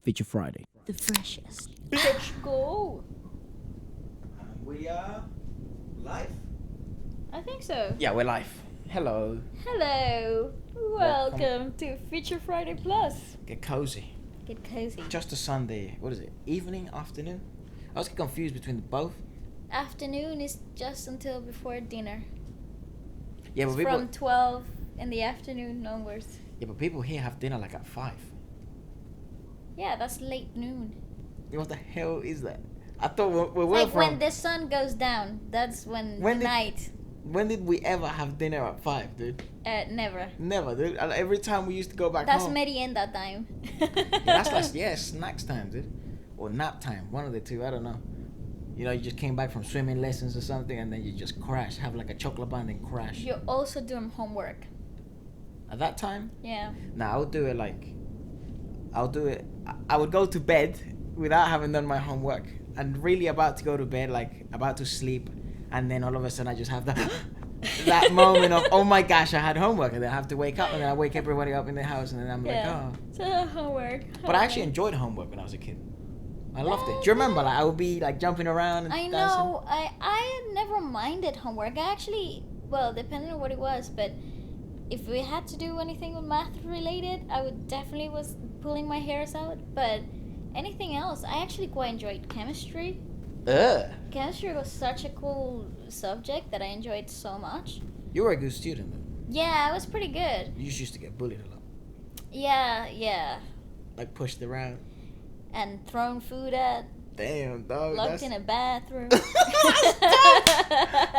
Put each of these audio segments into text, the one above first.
Feature Friday. The freshest. Let's go. We are live? I think so. Yeah, we're live. Hello. Hello. Welcome to Feature Friday Plus. Get cozy. Get cozy. Just a Sunday, what is it? Evening, afternoon? I was confused between both. Afternoon is just until before dinner. Yeah, but It's people. from 12 in the afternoon onwards. Yeah, but people here have dinner like at 5. Yeah, that's late noon. What the hell is that? I thought we were Like from. when the sun goes down, that's when night. When did we ever have dinner at 5, dude? Never. Never, dude. And every time we used to go back That's home. merienda time. Yeah, that's like snacks time, dude, or nap time. One of the two. I don't know. You know, you just came back from swimming lessons or something, and then you just crash, have like a chocolate bar, and then crash. You're also doing homework. At that time, Yeah. I would do it I would go to bed without having done my homework, and really about to go to bed, like about to sleep, and then all of a sudden I just have that moment of, oh my gosh, I had homework, and then I have to wake up, and then I wake everybody up in the house, and then I'm like, oh. So homework. But I actually enjoyed homework when I was a kid. I loved it. Do you remember? Like I would be like jumping around and I dancing. know. I never minded homework. I actually, well, depending on what it was, but if we had to do anything with math related, I would definitely was pulling my hairs out. But anything else, I actually quite enjoyed chemistry. Ugh. Chemistry was such a cool subject that I enjoyed so much. You were a good student though. Yeah, I was pretty good. You just used to get bullied a lot. Yeah. Like pushed around. And thrown food at, Damn, dog. locked in a bathroom.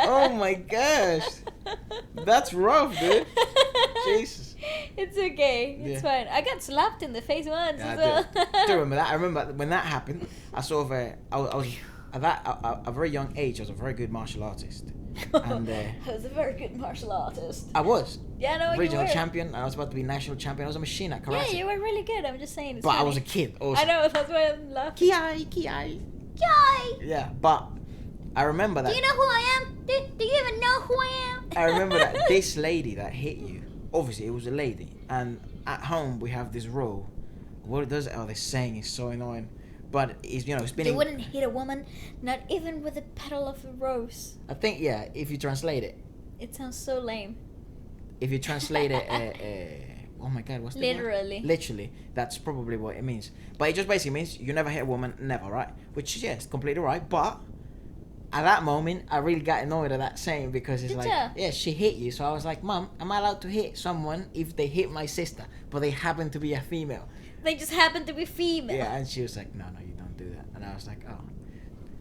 Oh my gosh. That's rough, dude. Jesus. It's okay. It's fine. I got slapped in the face once as well. I do remember that. I remember when that happened. I sort of, I was at a very young age. I was a very good martial artist, and I was a very good martial artist. I was Yeah, no, regional you were. champion. I was about to be national champion. I was a machine at karate. Yeah, you were really good. I'm just saying. It's but I funny. was a kid. Also. I know. That's why I'm laughing. Kiai. Yay! Yeah, but I remember that. Do you know who I am? Do you even know who I am? I remember that this lady that hit you. Obviously, it was a lady, and at home we have this rule. What does this saying is so annoying, but it's been. You wouldn't hit a woman, not even with a petal of a rose. I think if you translate it. It sounds so lame. If you translate it, oh my god, what's the Literally. word? Literally, that's probably what it means. But it just basically means you never hit a woman, never, right? Which is completely right. But at that moment, I really got annoyed at that saying because it's Did like, ya? yeah, she hit you. So I was like, Mom, am I allowed to hit someone if they hit my sister, but they happen to be a female? They just happen to be female. Yeah, and she was like, no, you don't do that. And I was like, oh.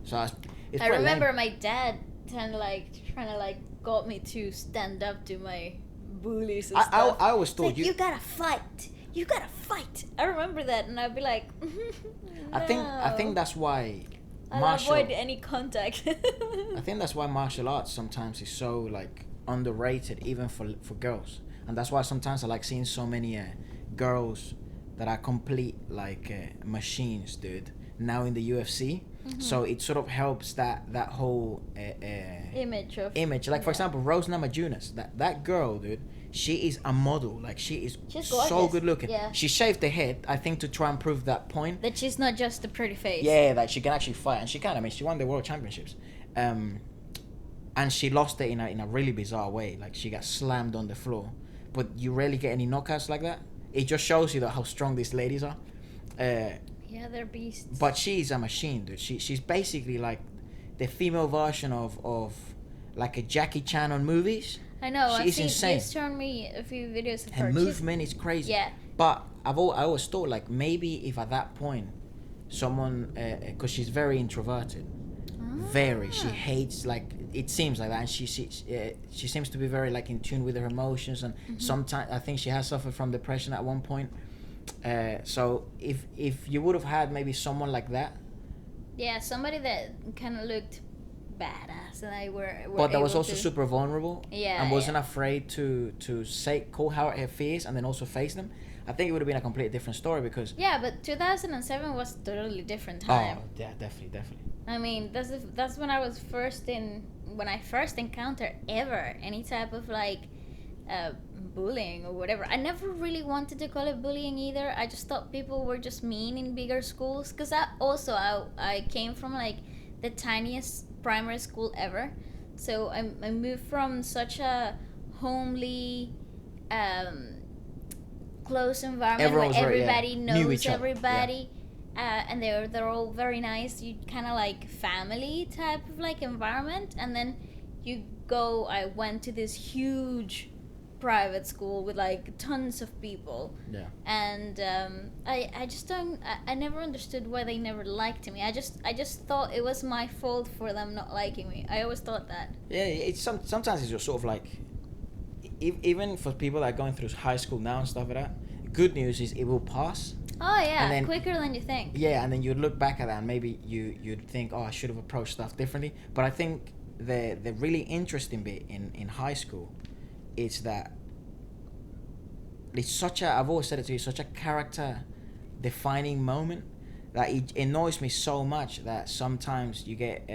So I quite remember lame. my dad trying to got me to stand up to my bullies and stuff. I always It's thought like, you gotta fight. You gotta fight. I remember that, and I'd be like, I think that's why I'll avoid any contact. I think that's why martial arts sometimes is so like underrated, even for girls, and that's why sometimes I like seeing so many girls that are complete machines, dude. Now in the UFC, so it sort of helps that whole image. Like for example, Rose Namajunas, that girl, dude. She is a model. Like she's so gorgeous. good looking. Yeah. She shaved her head, I think, to try and prove that point. That she's not just a pretty face. Yeah, that she can actually fight, and she can. I mean, she won the world championships, and she lost it in a really bizarre way. Like she got slammed on the floor, but you rarely get any knockouts like that. It just shows you that how strong these ladies are. Yeah, they're beasts. But she's a machine, dude. She's basically like the female version of like a Jackie Chan on movies. I know. She's insane. You've shown me a few videos of Her her. movement is crazy. Yeah. But I always thought like maybe if at that point someone, because she's very introverted, very she hates it seems like that, and she seems to be very like in tune with her emotions, and sometimes I think she has suffered from depression at one point. So if you would have had maybe someone like that. Yeah, somebody that kind of looked badass, and but that was able also to... super vulnerable. Yeah, and wasn't afraid to call out her fears and then also face them. I think it would have been a completely different story because. Yeah, but 2007 was totally different time. Oh yeah, definitely. I mean, that's when I first encountered ever any type of bullying or whatever. I never really wanted to call it bullying either. I just thought people were just mean in bigger schools. Because I came from like the tiniest primary school ever. So I moved from such a homely, close environment Everyone where was very, everybody knew knows each other, everybody. And they're all very nice. You kind of like family type of like environment, and then I went to this huge private school with like tons of people. Yeah. And I just don't. I never understood why they never liked me. I just thought it was my fault for them not liking me. I always thought that. Yeah, it's sometimes it's just sort of like, even for people that are going through high school now and stuff like that. Good news is it will pass. Oh yeah, And then- quicker than you think. Yeah, and then you'd look back at that and maybe you'd think, oh, I should have approached stuff differently. But I think the really interesting bit in high school is that it's such a, I've always said it to you, such a character defining moment that it annoys me so much that sometimes you get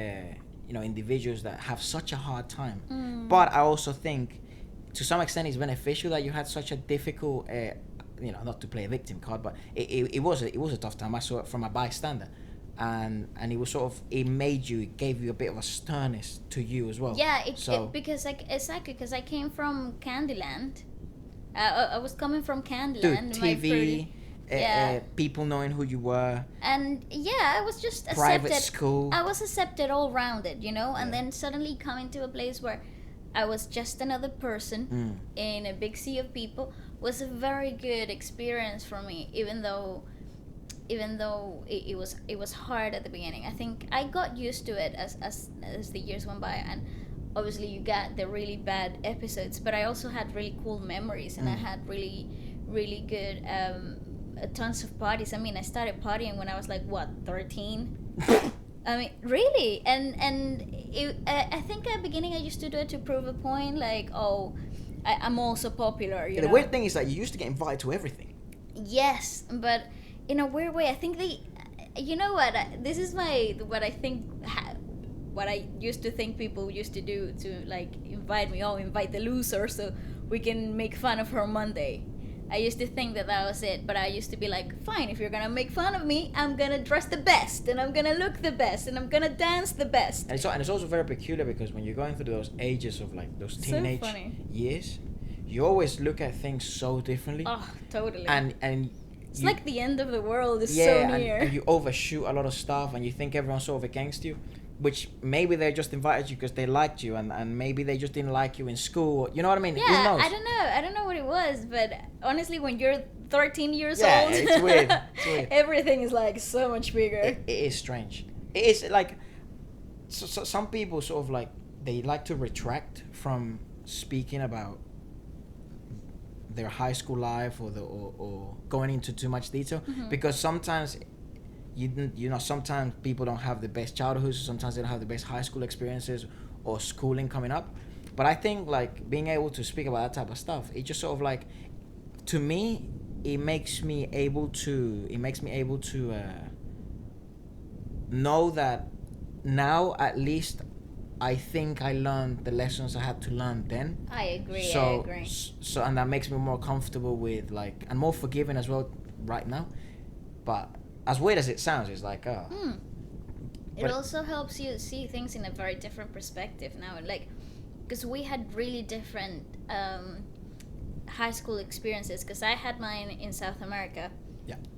individuals that have such a hard time. But I also think to some extent it's beneficial that you had such a difficult not to play a victim card, but it was a tough time. I saw it from a bystander, and it was sort of, it gave you a bit of a sternness to you as well. Yeah, because I came from Candyland. I was coming from Candyland. Dude, TV, people knowing who you were, and I was just accepted. Private school. I was accepted all rounded, and Yeah. then suddenly coming to a place where I was just another person in a big sea of people was a very good experience for me, even though it was hard at the beginning. I think I got used to it as the years went by, and obviously you got the really bad episodes, but I also had really cool memories, and I had really really good tons of parties. I mean, I started partying when I was like 13. I mean, really, and I think at the beginning I used to do it to prove a point, like, oh, I'm also popular. You know? The weird thing is that you used to get invited to everything. Yes, but in a weird way, I think you know what? This is what I think. What I used to think people used to do to like invite me. Oh, invite the loser so we can make fun of her Monday. I used to think that was it, but I used to be like, fine, if you're gonna make fun of me, I'm gonna dress the best, and I'm gonna look the best, and I'm gonna dance the best. And it's also very peculiar because when you're going through those ages of like those teenage years, you always look at things so differently. Oh, totally. And it's like the end of the world is so near. And you overshoot a lot of stuff, and you think everyone's sort of against you, which maybe they just invited you because they liked you, and maybe they just didn't like you in school. You know what I mean? Yeah, who knows? I don't know what it was, but honestly, when you're 13 years Yeah, old, it's weird. It's weird. Everything is like so much bigger. It is strange. It is like so some people sort of like they like to retract from speaking about their high school life or going into too much detail because sometimes sometimes people don't have the best childhoods, sometimes they don't have the best high school experiences or schooling coming up. But I think like being able to speak about that type of stuff, it just sort of like, to me, it makes me able to know that now at least I think I learned the lessons I had to learn then. I agree. So and that makes me more comfortable with like, and more forgiving as well right now. But as weird as it sounds, it's like It also helps you see things in a very different perspective now, like, because we had really different high school experiences. Because I had mine in South America,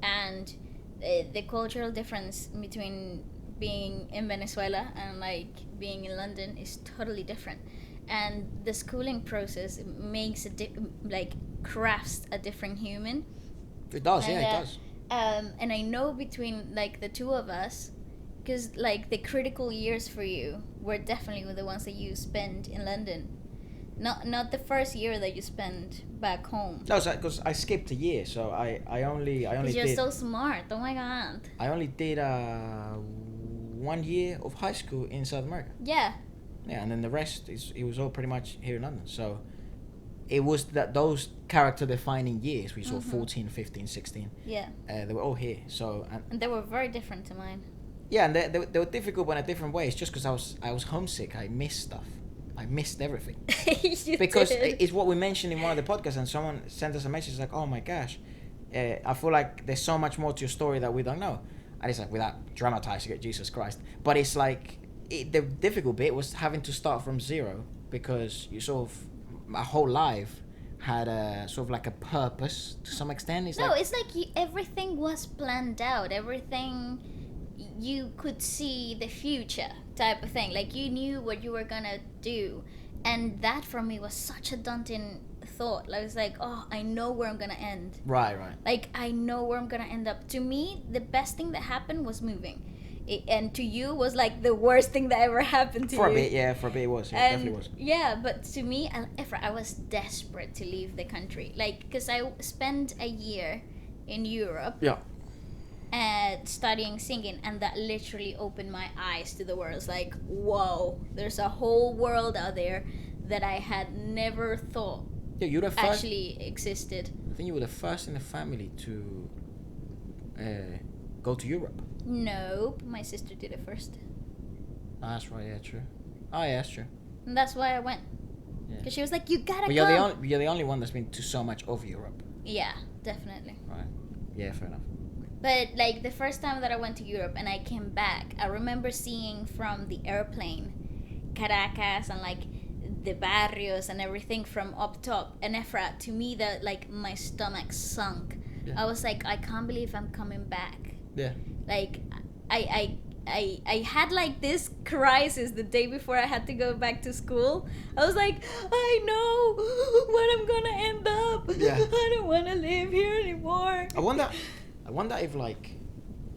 and the cultural difference between being in Venezuela and like being in London is totally different, and the schooling process makes crafts a different human. It does, And, it does. And I know between like the two of us, because like the critical years for you were definitely the ones that you spent in London, not the first year that you spent back home. No, because I skipped a year, so I only Because you're did. so smart. Oh my god. I only did 1 year of high school in South America. Yeah. Yeah, and then the rest it was all pretty much here in London. So it was those character defining years we saw 14, 15, 16. Yeah. They were all here. So And they were very different to mine. yeah, and they were difficult but in a different way. It's just because I was homesick. I missed stuff. I missed everything. You Because did. it's what we mentioned in one of the podcasts, and someone sent us a message like, "Oh my gosh, I feel like there's so much more to your story that we don't know." And it's like, without dramatizing it, Jesus Christ, but it's like the difficult bit was having to start from zero, because you sort of my whole life had a sort of like a purpose to some extent. It's No, like, it's like everything was planned out. Everything, you could see the future type of thing. Like, you knew what you were gonna do, and that for me was such a daunting thought. Like, it's like, oh, I know where I'm gonna end. right. Like, I know where I'm gonna end up. To me, the best thing that happened was moving. And to you was like the worst thing that ever happened to you. For a bit it was. It definitely was. Yeah, but to me, Efra, I was desperate to leave the country. Like, because I spent a year in Europe. Yeah. Studying singing, and that literally opened my eyes to the world. It's like, whoa, there's a whole world out there that I had never thought Yeah, you're the first. actually existed. I think you were the first in the family to go to Europe. Nope, my sister did it first. Oh, that's right. Yeah, true. Oh, yeah, that's true. And that's why I went. Yeah. Because she was like, you gotta But come. you're the only one that's been to so much of Europe. Yeah, definitely. Right. Yeah, fair enough. But like the first time that I went to Europe and I came back, I remember seeing from the airplane Caracas and like the barrios and everything from up top. And Efra, to me, that like my stomach sunk. Yeah. I was like, I can't believe I'm coming back. Yeah. Like, I had like this crisis the day before I had to go back to school. I was like, I know what I'm gonna end up. Yeah. I don't want to live here anymore. I wonder if like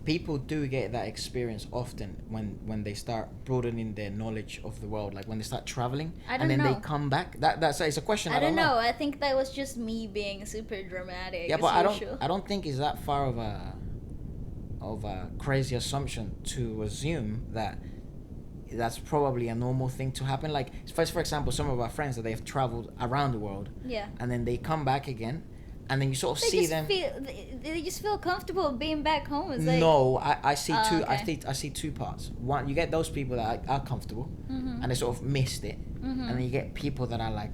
people do get that experience often when they start broadening their knowledge of the world, like when they start traveling I and then don't they know. come back. That's it's a question. I don't know. I think that was just me being super dramatic. Yeah, as but usual. I don't think it's that far of a crazy assumption to assume that that's probably a normal thing to happen. Like, for example, some of our friends that they've traveled around the world, Yeah. and then they come back again, and then you sort of They see just them. they just feel comfortable being back home. It's like, No, I see Oh, two. okay. I see two parts. One, you get those people that are comfortable, and they sort of missed it, and then you get people that are like,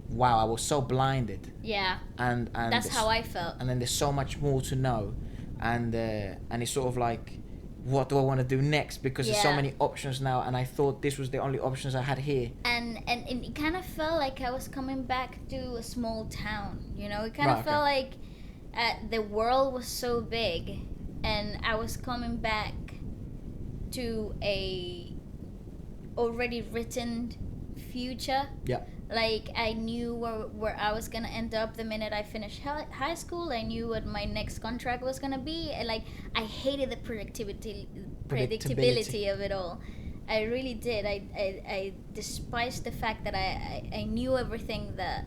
wow, I was so blinded, yeah, and that's this- how I felt. and then there's so much more to know, and it's sort of like, what do I want to do next? Because there's so Yeah. many options now, and I thought this was the only options I had here. And it kind of felt like I was coming back to a small town. You know, it kind Right, of felt like the world was so big, and I was coming back to a already written future. Yeah. Like, I knew where I was gonna end up the minute I finished high school. I knew what my next contract was gonna be, and like, I hated the predictability of it all. I really did. I despised the fact that I knew everything that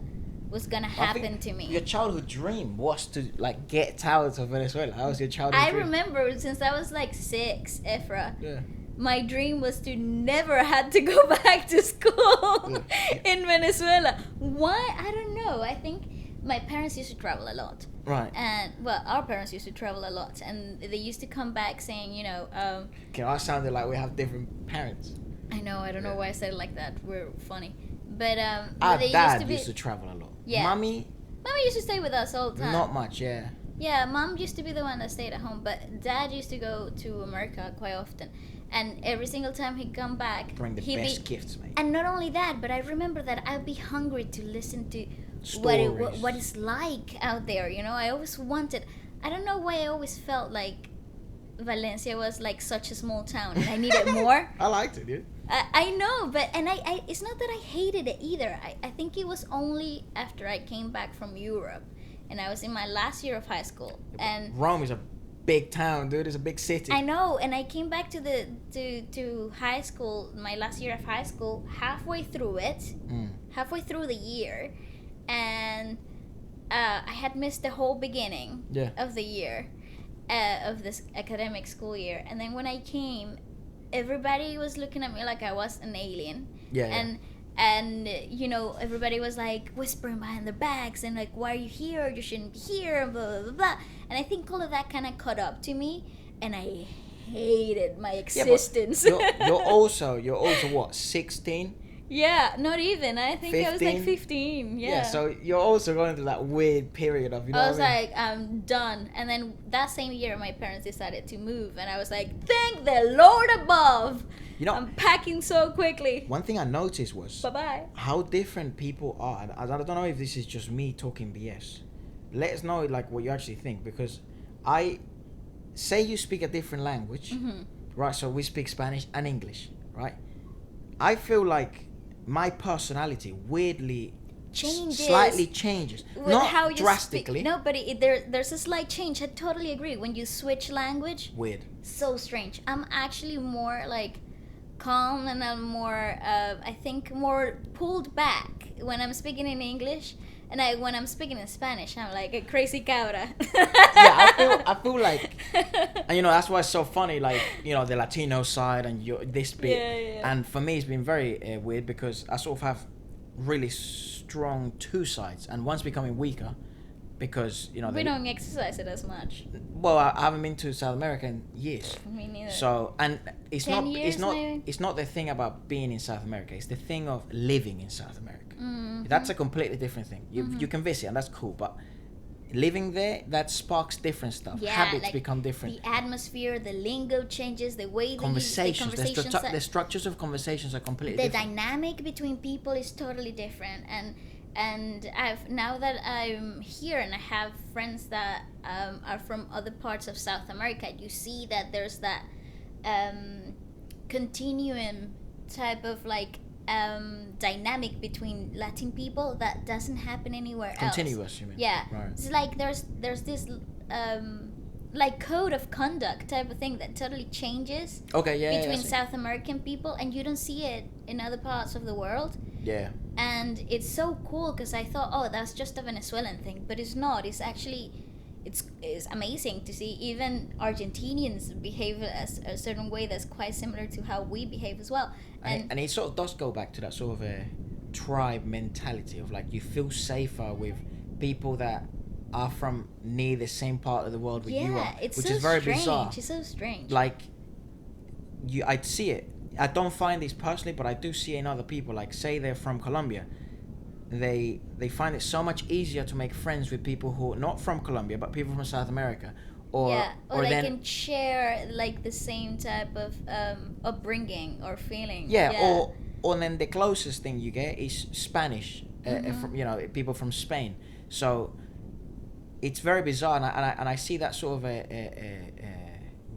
was gonna I happen think to me. Your childhood dream was to like get out of Venezuela. That was your childhood I dream. remember since I was like 6, Efra. Yeah. My dream was to never had to go back to school in Venezuela. Why? I don't know. I think my parents used to travel a lot. Right. And, well, our parents used to travel a lot. And they used to come back saying, you know, Okay, I sounded like we have different parents. I know, I don't know why I said it like that. We're funny. But, Our they dad used used to to travel a lot. Yeah. Mommy, Mommy used to stay with us all the time. not much, yeah. Yeah, Mom used to be the one that stayed at home. But Dad used to go to America quite often. And every single time he'd come back, Bring the he'd best be... gifts, mate. And not only that, but I remember that I'd be hungry to listen to Stories. what it's like out there. You know, I always wanted. I don't know why I always felt like Valencia was like such a small town, and I needed more. I liked it, dude. I know, but I it's not that I hated it either. I think it was only after I came back from Europe, and I was in my last year of high school, and Rome is a big town, dude. It's a big city. I know, and I came back to high school, my last year of high school, halfway through the year, and I had missed the whole beginning of the year, of this academic school year, and then when I came, everybody was looking at me like I was an alien, and you know, everybody was like whispering behind their backs and like, why are you here? You shouldn't be here, blah blah blah blah. And I think all of that kind of caught up to me, and I hated my Yeah, but existence. you're also what, 16? Yeah, not even. I think I was like 15? 15. Yeah. Yeah, so you're also going through that weird period of, you know I was what I mean? like, I'm done. And then that same year, my parents decided to move, and I was like, thank the Lord above. You know, I'm packing so quickly. one thing I noticed was Bye bye. how different people are. And I don't know if this is just me talking BS. Let us know like what you actually think, because I say you speak a different language, right? So we speak Spanish and English, right? I feel like my personality weirdly slightly changes, With not how you drastically. No, but there's a slight change. I totally agree. When you switch language, Weird. so strange. I'm actually more like calm, and I'm more I think more pulled back when I'm speaking in English, and when I'm speaking in Spanish, I'm like a crazy cabra. Yeah, I feel like, and you know, that's why it's so funny, like, you know, the Latino side and this bit. Yeah. And for me it's been very weird, because I sort of have really strong two sides, and one's becoming weaker because, you know, We don't exercise it as much. well, I haven't been to South America in years. Me neither. So, and it's 10 not years maybe? it's not the thing about being in South America, it's the thing of living in South America. Mm-hmm. That's a completely different thing. You can visit, and that's cool, but living there, that sparks different stuff. Yeah, Habits like become different. The atmosphere, the lingo changes, the way Conversations, the the structures of conversations are completely the different. dynamic between people is totally different. And now that I'm here and I have friends that are from other parts of South America, you see that there's that continuum type of like dynamic between Latin people that doesn't happen anywhere else. Continuous, you mean? Yeah. Right. It's like there's this like code of conduct type of thing that totally changes Okay, yeah. between I see. South American people, and you don't see it in other parts of the world. Yeah. And it's so cool because I thought, oh, that's just a Venezuelan thing, but it's not. It's actually it's amazing to see even Argentinians behave a certain way that's quite similar to how we behave as well. And it sort of does go back to that sort of a tribe mentality of like, you feel safer with people that are from near the same part of the world where you are, it's which so is very strange. bizarre. It's so strange. Like, I'd see it. I don't find this personally, but I do see it in other people. Like, say they're from Colombia, they find it so much easier to make friends with people who are not from Colombia, but people from South America, or they then can share like the same type of upbringing or feeling. or then the closest thing you get is Spanish, from, you know, people from Spain. So it's very bizarre, and I see that sort of a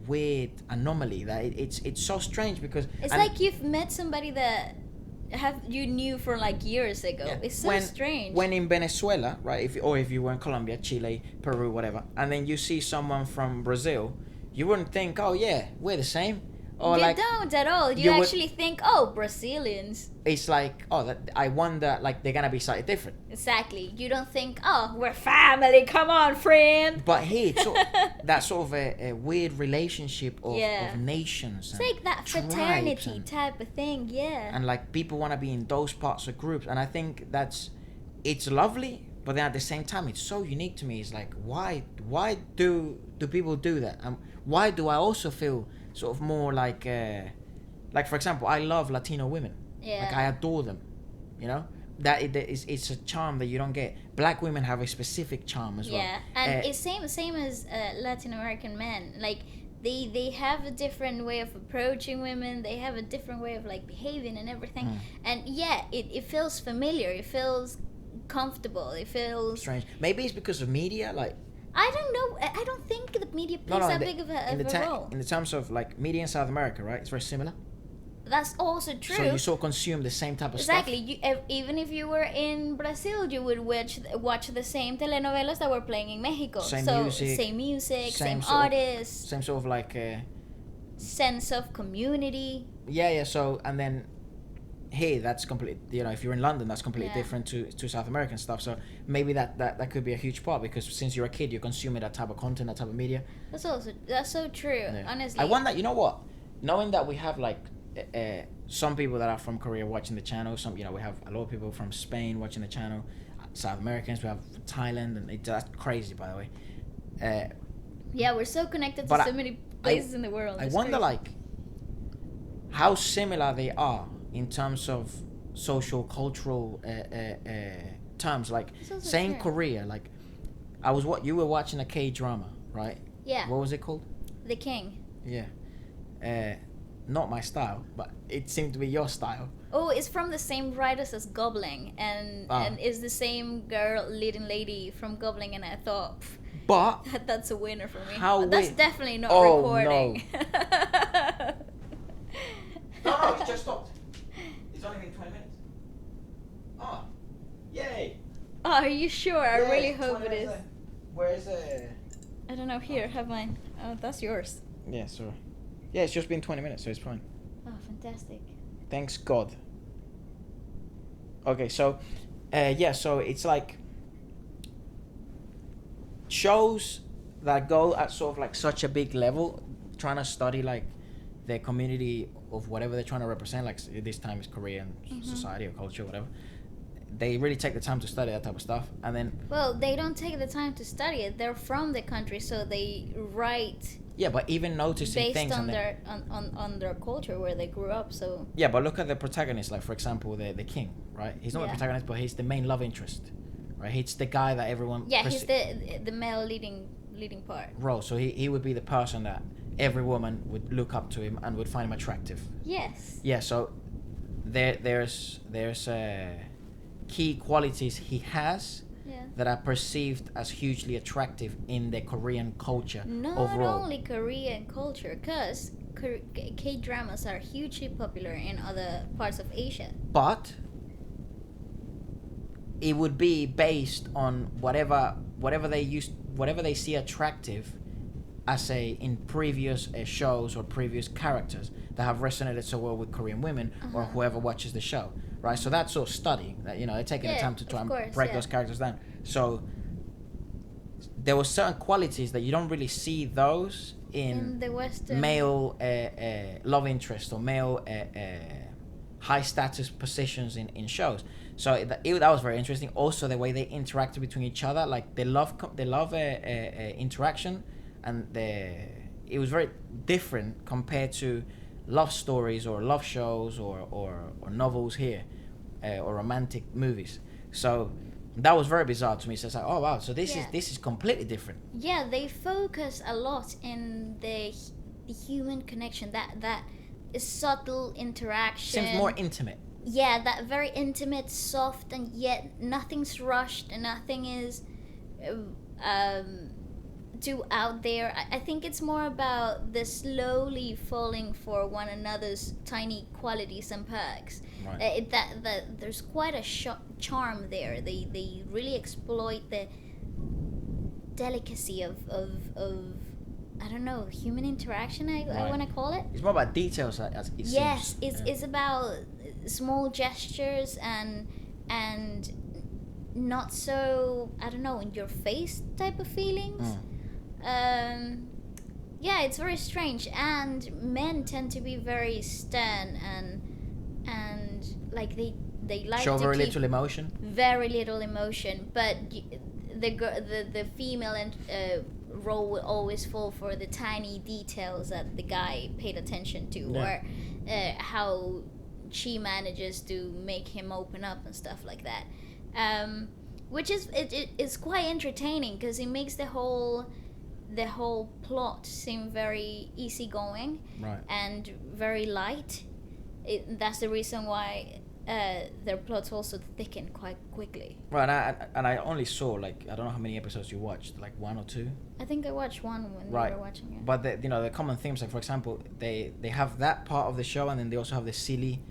weird anomaly that it's so strange, because it's like you've met somebody that you knew for like years ago. Yeah. It's so strange. When in Venezuela, right, if you were in Colombia, Chile, Peru, whatever, and then you see someone from Brazil, you wouldn't think, oh yeah, we're the same. Or you like, don't at all. You actually think, oh, Brazilians. It's like, oh, I wonder, like, they're gonna be slightly different. Exactly. You don't think, oh, we're family. Come on, friend. But here, it's that sort of a weird relationship of nations. It's like that fraternity type of thing, yeah. And like, people want to be in those parts of groups, and I think it's lovely. But then at the same time, it's so unique to me. It's like, why do people do that? Why do I also feel sort of more like for example, I love Latino women. Yeah. Like, I adore them. You know, it's a charm that you don't get. Black women have a specific charm as well. Yeah, and it's same as Latin American men. Like, they have a different way of approaching women. They have a different way of like behaving and everything. And yeah, it feels familiar. It feels comfortable. It feels strange. Maybe it's because of media, like, I don't know. I don't think the media plays that big of a role. In the terms of like media in South America, right? It's very similar. That's also true. So you sort of consume the same type of stuff. Exactly. Even if you were in Brazil, you would watch the same telenovelas that were playing in Mexico. Same music, same artists. Same sort of like sense of community. Yeah. So, and then here, that's completely, you know, if you're in London, that's completely different to South American stuff. So maybe that could be a huge part, because since you're a kid, you're consuming that type of content, that type of media. That's so true. Yeah. Honestly, I wonder, you know what? Knowing that we have like some people that are from Korea watching the channel, some, you know, we have a lot of people from Spain watching the channel, South Americans, we have Thailand, and that's crazy, by the way. Yeah, we're so connected to But so many places in the world. I It's wonder, crazy. like, how similar they are in terms of social cultural terms. Like, It's also saying true. Korea, like, you were watching a K-drama, right? Yeah. What was it called? The King. Yeah. Not my style, but it seemed to be your style. Oh, it's from the same writers as Gobbling, and is the same girl leading lady from Gobbling, and I thought, But that's a winner for me. How That's weird. definitely not Oh, recording. no, it just stopped. It's only been 20 minutes. Oh, yay! Oh, are you sure? I Yeah, really it's hope 20 it minutes is. there. Where is it? I don't know. Here, have mine. Oh, that's yours. Yeah, sorry. Yeah, it's just been 20 minutes, so it's fine. Oh, fantastic. Thanks God. Okay, so, so it's like shows that go at sort of like such a big level, trying to study like the community of whatever they're trying to represent, like this time is Korean society or culture, whatever. They really take the time to study that type of stuff, and then Well, they don't take the time to study it. They're from the country, so they write yeah, but even noticing based things on and then, on their culture where they grew up. So yeah, but look at the protagonist, like for example, the king, right? He's not the Yeah. protagonist, but he's the main love interest, right? He's the guy that everyone yeah, he's the male leading part. role. So he would be the person that every woman would look up to him and would find him attractive. Yes. Yeah, so there's key qualities he has Yeah. that are perceived as hugely attractive in the Korean culture Not overall. only Korean culture, because K-dramas are hugely popular in other parts of Asia. But it would be based on whatever they see attractive as in previous shows or previous characters that have resonated so well with Korean women or whoever watches the show, right? So that's sort of studying that, they're taking the Yeah, time to try of and course, break yeah. those characters down. So there were certain qualities that you don't really see those In the Western male love interest or male high status positions in shows. So that was very interesting. Also, the way they interacted between each other, like the love interaction, and it was very different compared to love stories or love shows or novels here, or romantic movies. So that was very bizarre to me. So it's like, oh wow, so this Yeah. is completely different. Yeah, they focus a lot in the human connection, that subtle interaction. Seems more intimate. Yeah, that very intimate, soft, and yet nothing's rushed and nothing is too out there. I think it's more about the slowly falling for one another's tiny qualities and perks. Right. That there's quite a charm there. They really exploit the delicacy of I don't know, human interaction. I Right. want to call it. It's more about details, as it Yes, seems. it's about small gestures and not so, I don't know, in your face type of feelings. Yeah, it's very strange, and men tend to be very stern and like they like Show to very keep little emotion. very little emotion, but the female role will always fall for the tiny details that the guy paid attention to, Yeah. or how she manages to make him open up and stuff like that, which is it's quite entertaining because it makes the whole plot seem very easygoing Right. and very light. That's the reason why their plots also thicken quite quickly. Right, and I only saw, like, I don't know how many episodes you watched, like 1 or 2. I think I watched one when Right. we were watching it. But the common themes, like for example, they have that part of the show, and then they also have the silly,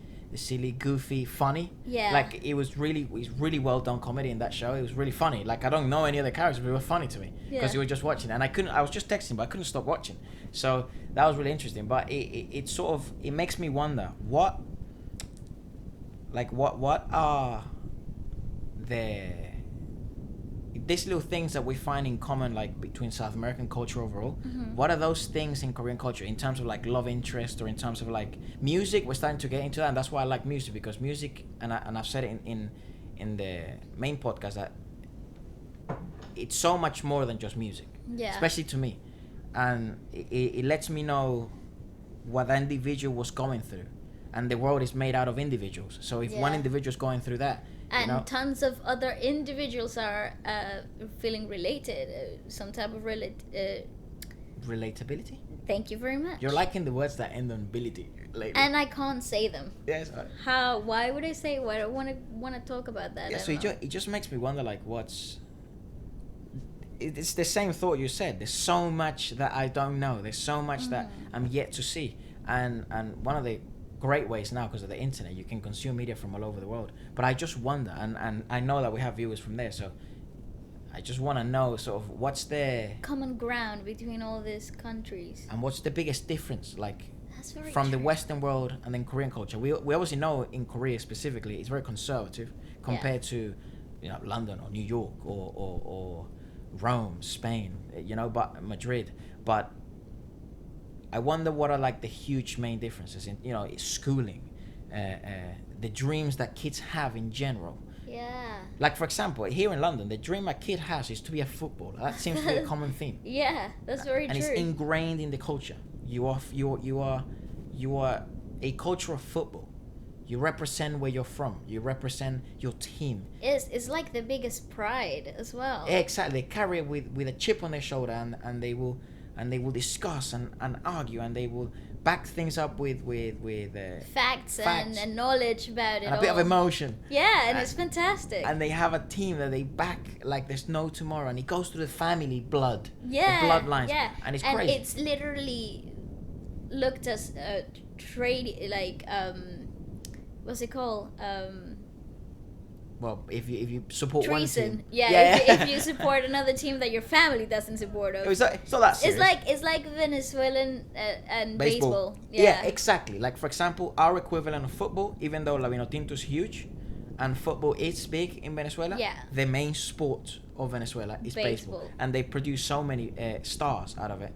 goofy, funny. Yeah. Like it's really well done comedy in that show. It was really funny. Like I don't know any other characters, but they were funny to me because Yeah. you were just watching, and I was just texting, but I couldn't stop watching. So that was really interesting. But it sort of it makes me wonder what are these little things that we find in common, like between South American culture overall. What are those things in Korean culture in terms of like love interest, or in terms of like music? We're starting to get into that, and that's why I like music, because music, and I've said it in the main podcast, that it's so much more than just music. Yeah. Especially to me, and it lets me know what that individual was going through, and the world is made out of individuals. So if one individual is going through that, and you know, tons of other individuals are feeling related, some type of relatability. Thank you very much. You're liking the words that end on ability lately. And I can't say them. Yes. How? Why would I say? Why do I want to talk about that? Yeah. So it just makes me wonder, like, what's. It's the same thought you said. There's so much that I don't know. There's so much that I'm yet to see. And one of the great ways now, because of the internet, you can consume media from all over the world. But I just wonder, and I know that we have viewers from there, so I just want to know sort of what's the common ground between all these countries. And what's the biggest difference, like, from the Western world and then Korean culture. We obviously know in Korea specifically, it's very conservative compared to, you know, London or New York or Rome, Spain, you know, but Madrid. But I wonder what are like the huge main differences in, you know, schooling, the dreams that kids have in general. Yeah. Like, for example, here in London, the dream a kid has is to be a footballer. That seems to be a common theme. Yeah, that's very true. And it's ingrained in the culture. You are a culture of football. You represent where you're from. You represent your team. It's like the biggest pride as well. Exactly. They carry it with a chip on their shoulder, and they will discuss and argue, and they will back things up with facts. And knowledge about it. And a bit of emotion. Yeah, and it's fantastic. And they have a team that they back like there's no tomorrow, and it goes through the family blood. Yeah. The bloodlines. Yeah. And it's and crazy. It's literally looked as trade, like what's it called? Well, if you support treason. one team, If you support another team that your family doesn't support. It's not that serious. It's like Venezuelan and baseball. Yeah, exactly. Like, for example, our equivalent of football, even though La Vinotinto is huge, and football is big in Venezuela. Yeah. The main sport of Venezuela is baseball, and they produce so many stars out of it.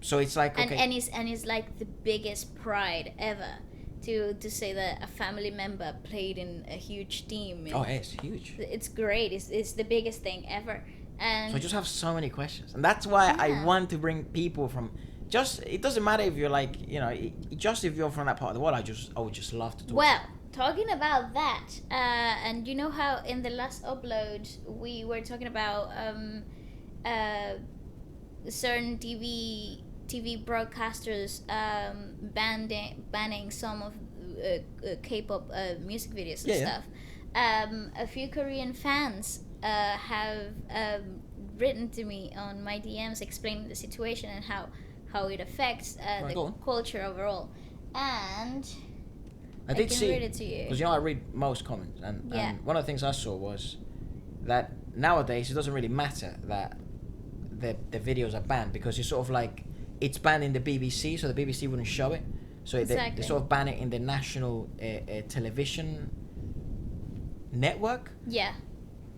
So it's like, okay. And it's like the biggest pride ever. To say that a family member played in a huge team. Oh, it's huge. It's great. It's the biggest thing ever. And so I just have so many questions, and that's why I want to bring people from. It doesn't matter if you're like, you know, just if you're from that part of the world. I would just love to talk. Well, talking about that, and you know how in the last upload we were talking about certain TV broadcasters banning some of K-pop music videos and stuff. A few Korean fans have written to me on my DMs explaining the situation and how it affects the culture overall. And I can read it to you. Because, you know, I read most comments, and one of the things I saw was that nowadays it doesn't really matter that the videos are banned, because it's sort of like, it's banned in the BBC, so the BBC wouldn't show it. So they sort of ban it in the national television network. Yeah.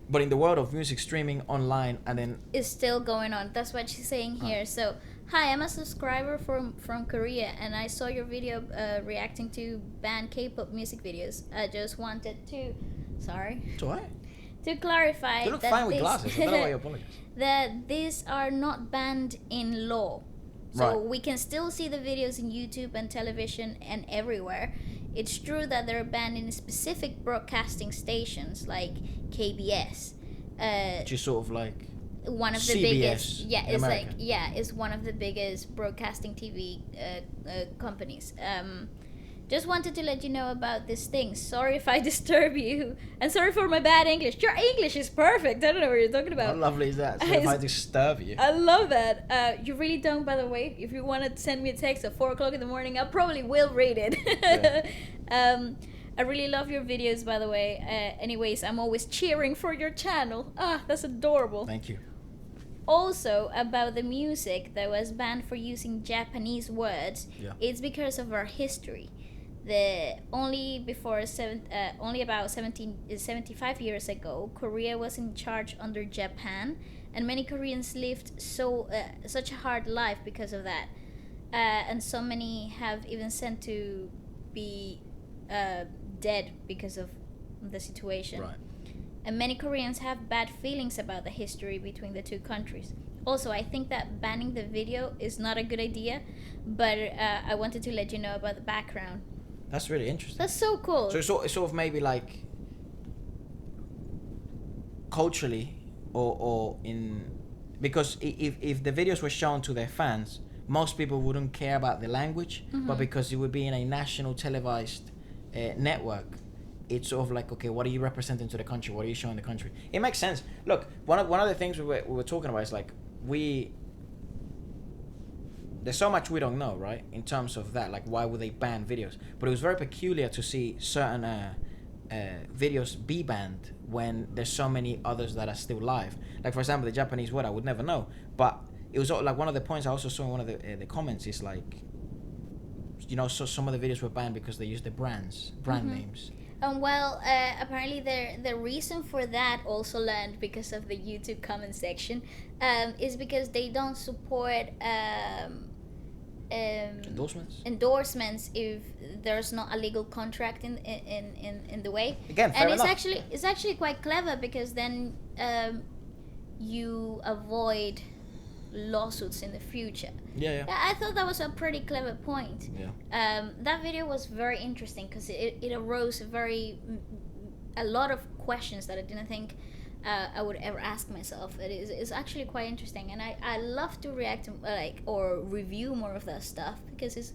But in the world of music streaming online, and then it's still going on. That's what she's saying here. So, hi, I'm a subscriber from Korea, and I saw your video reacting to banned K-pop music videos. I just wanted to, sorry. It's alright. To clarify, you look fine with glasses. I don't know why you apologize. That these are not banned in law. So we can still see the videos in YouTube and television and everywhere. It's true that they're banned in specific broadcasting stations like KBS. Which is sort of like one of the CBS biggest. Yeah, it's America. it's one of the biggest broadcasting TV companies. Just wanted to let you know about this thing. Sorry if I disturb you, and sorry for my bad English. Your English is perfect. I don't know what you're talking about. How lovely is that? Sorry if I disturb you. I love that. You really don't, by the way. If you want to send me a text at 4 o'clock in the morning, I probably will read it. Yeah. I really love your videos, by the way. Anyways, I'm always cheering for your channel. Ah, that's adorable. Thank you. Also, about the music that was banned for using Japanese words, it's because of our history. Only about 75 years ago, Korea was in charge under Japan, and many Koreans lived such a hard life because of that. And so many have even sent to be dead because of the situation. Right. And many Koreans have bad feelings about the history between the two countries. Also, I think that banning the video is not a good idea, but I wanted to let you know about the background. That's really interesting. That's so cool. So it's sort of maybe like culturally, or in, because if the videos were shown to their fans, most people wouldn't care about the language, but because it would be in a national televised network, it's sort of like, okay, what are you representing to the country? What are you showing the country? It makes sense. Look, one of the things we were talking about is like, there's so much we don't know, right? In terms of that, like, why would they ban videos? But it was very peculiar to see certain videos be banned when there's so many others that are still live. Like, for example, the Japanese word, I would never know. But it was like one of the points I also saw in one of the comments is like, you know, so some of the videos were banned because they used the brand names. Well, apparently the reason for that, also learned because of the YouTube comment section, is because they don't support endorsements if there's not a legal contract in the way. Again, fair and enough. It's actually quite clever, because then you avoid lawsuits in the future. Yeah. I thought that was a pretty clever point. Yeah. That video was very interesting because it arose a lot of questions that I didn't think I would ever ask myself. It's actually quite interesting, and I love to react to or review more of that stuff, because it's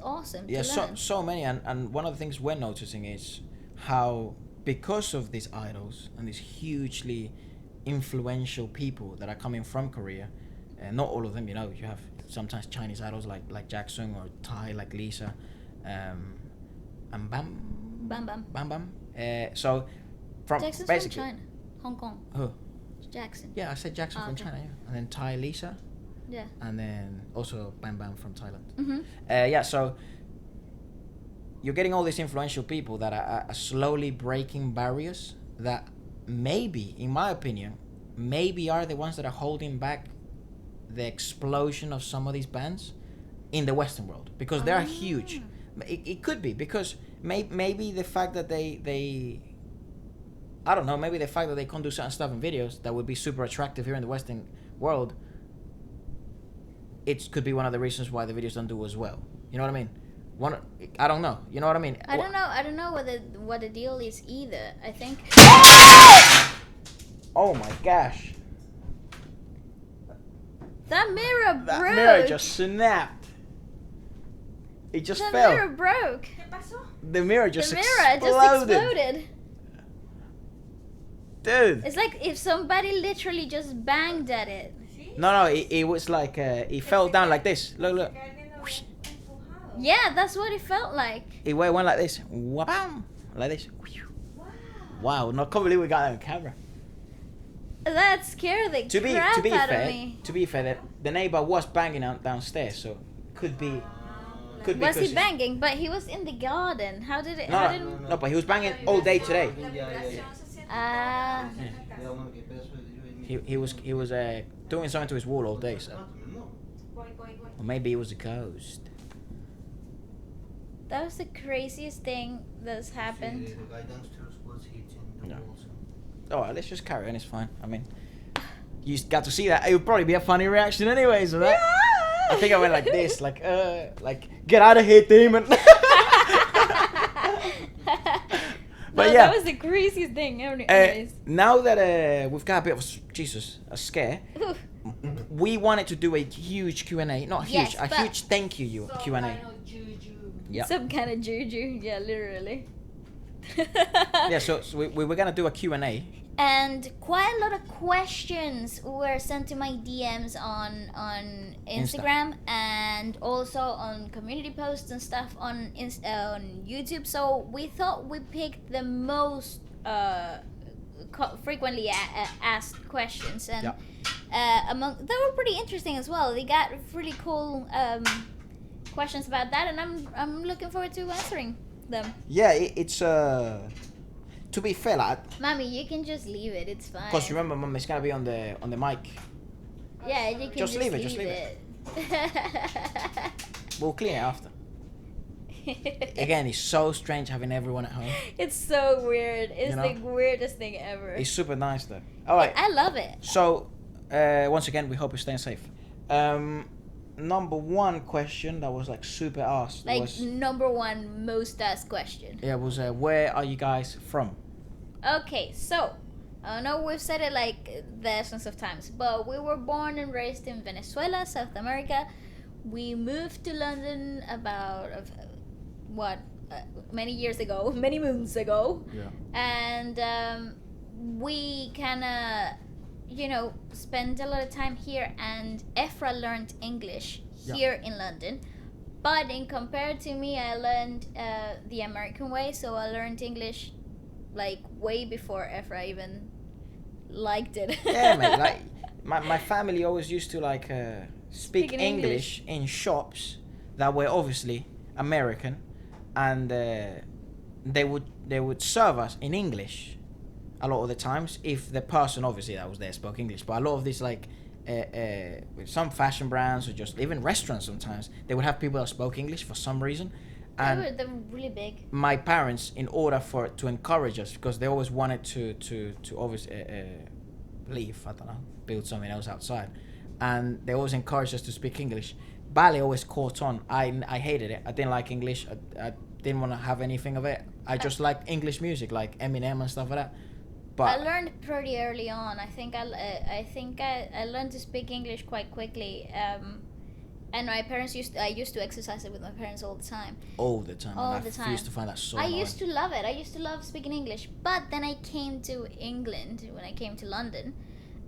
awesome. Yeah, to learn. so many, and one of the things we're noticing is how, because of these idols and these hugely influential people that are coming from Korea, and not all of them, you know, you have sometimes Chinese idols like Jackson, or Thai like Lisa, and Bam. So from Jackson's basically from China, Hong Kong. Who? Jackson. Yeah, I said Jackson from okay. China, yeah, and then Thai Lisa, Yeah. and then also Bam from Thailand. Mm-hmm. Yeah, so you're getting all these influential people that are slowly breaking barriers that maybe, in my opinion, maybe are the ones that are holding back the explosion of some of these bands in the Western world, because they are huge. It could be because maybe the fact that they I don't know, maybe the fact that they can't do certain stuff in videos that would be super attractive here in the Western world, it could be one of the reasons why the videos don't do as well. You know what I mean? I don't know. You know what I mean? I don't know what the deal is either. I think. Oh my gosh! That mirror broke. That mirror just snapped. It just the fell. mirror broke. The mirror just The mirror exploded. just exploded. Dude. It's like if somebody literally just banged at it. No, it was like it fell down like this. Look. Yeah, that's what it felt like. It went like this. Wha-bam! Like this. Wow, no, I can't believe we got that on camera. That scared the To be crap out fair, of me. to be fair, the neighbor was banging out downstairs, so could be. Was he banging? But he was in the garden. How did it? No, but he was banging all day today. He was doing something to his wall all day, so. Or maybe it was a ghost. That was the craziest thing that's happened. The guy downstairs was hitting the No. walls. Alright, let's just carry on, it's fine. I mean, you got to see that. It would probably be a funny reaction anyways, so that. I think I went like this, like, get out of here, demon. But yeah, that was the craziest thing. Anyways. now that we've got a bit of a scare, we wanted to do a huge Q&A, not huge, a huge thank you Q&A. Yeah. Some kind of juju, yeah, literally. Yeah, so we were gonna do a Q&A. And quite a lot of questions were sent to my DMs on Instagram and also on community posts and stuff on YouTube. So we thought we picked the most frequently asked questions, and they were pretty interesting as well. They got really cool questions about that, and I'm looking forward to answering them. Yeah, it's to be fair, like, Mommy, you can just leave it. It's fine. because remember, Mum, it's gonna be on the mic. Yeah, you can Just leave it, just leave it. We'll clean it after. Again, it's so strange having everyone at home. It's so weird. It's You know? the weirdest thing ever. It's super nice though. All right. I love it. So, Once again, we hope you're staying safe. Number one question that was like super asked Like was number one most asked question. was where are you guys from? Okay, so I know we've said it like dozens of times, but we were born and raised in Venezuela, South America. We moved to London about many years ago, many moons ago. Yeah. And we kind of, spent a lot of time here. And Efra learned English here in London. But in compared to me, I learned the American way. So I learned English like way before Efra even liked it. Yeah, mate. Like my family always used to like speak Speaking English in shops that were obviously American, and they would serve us in English a lot of the times if the person obviously that was there spoke English. But a lot of these like with some fashion brands or just even restaurants sometimes they would have people that spoke English for some reason. And they were really big. my parents, in order to encourage us, because they always wanted to obviously build something else outside, and they always encouraged us to speak English. Ballet always caught on. I hated it. I didn't like English. I didn't want to have anything of it. I just liked English music, like Eminem and stuff like that. But I learned pretty early on. I think I learned to speak English quite quickly. And my parents I used to exercise it with my parents all the time. All the time. All and the I time. used to find that so I annoying. used to love it. I used to love speaking English. But then I came to England when I came to London.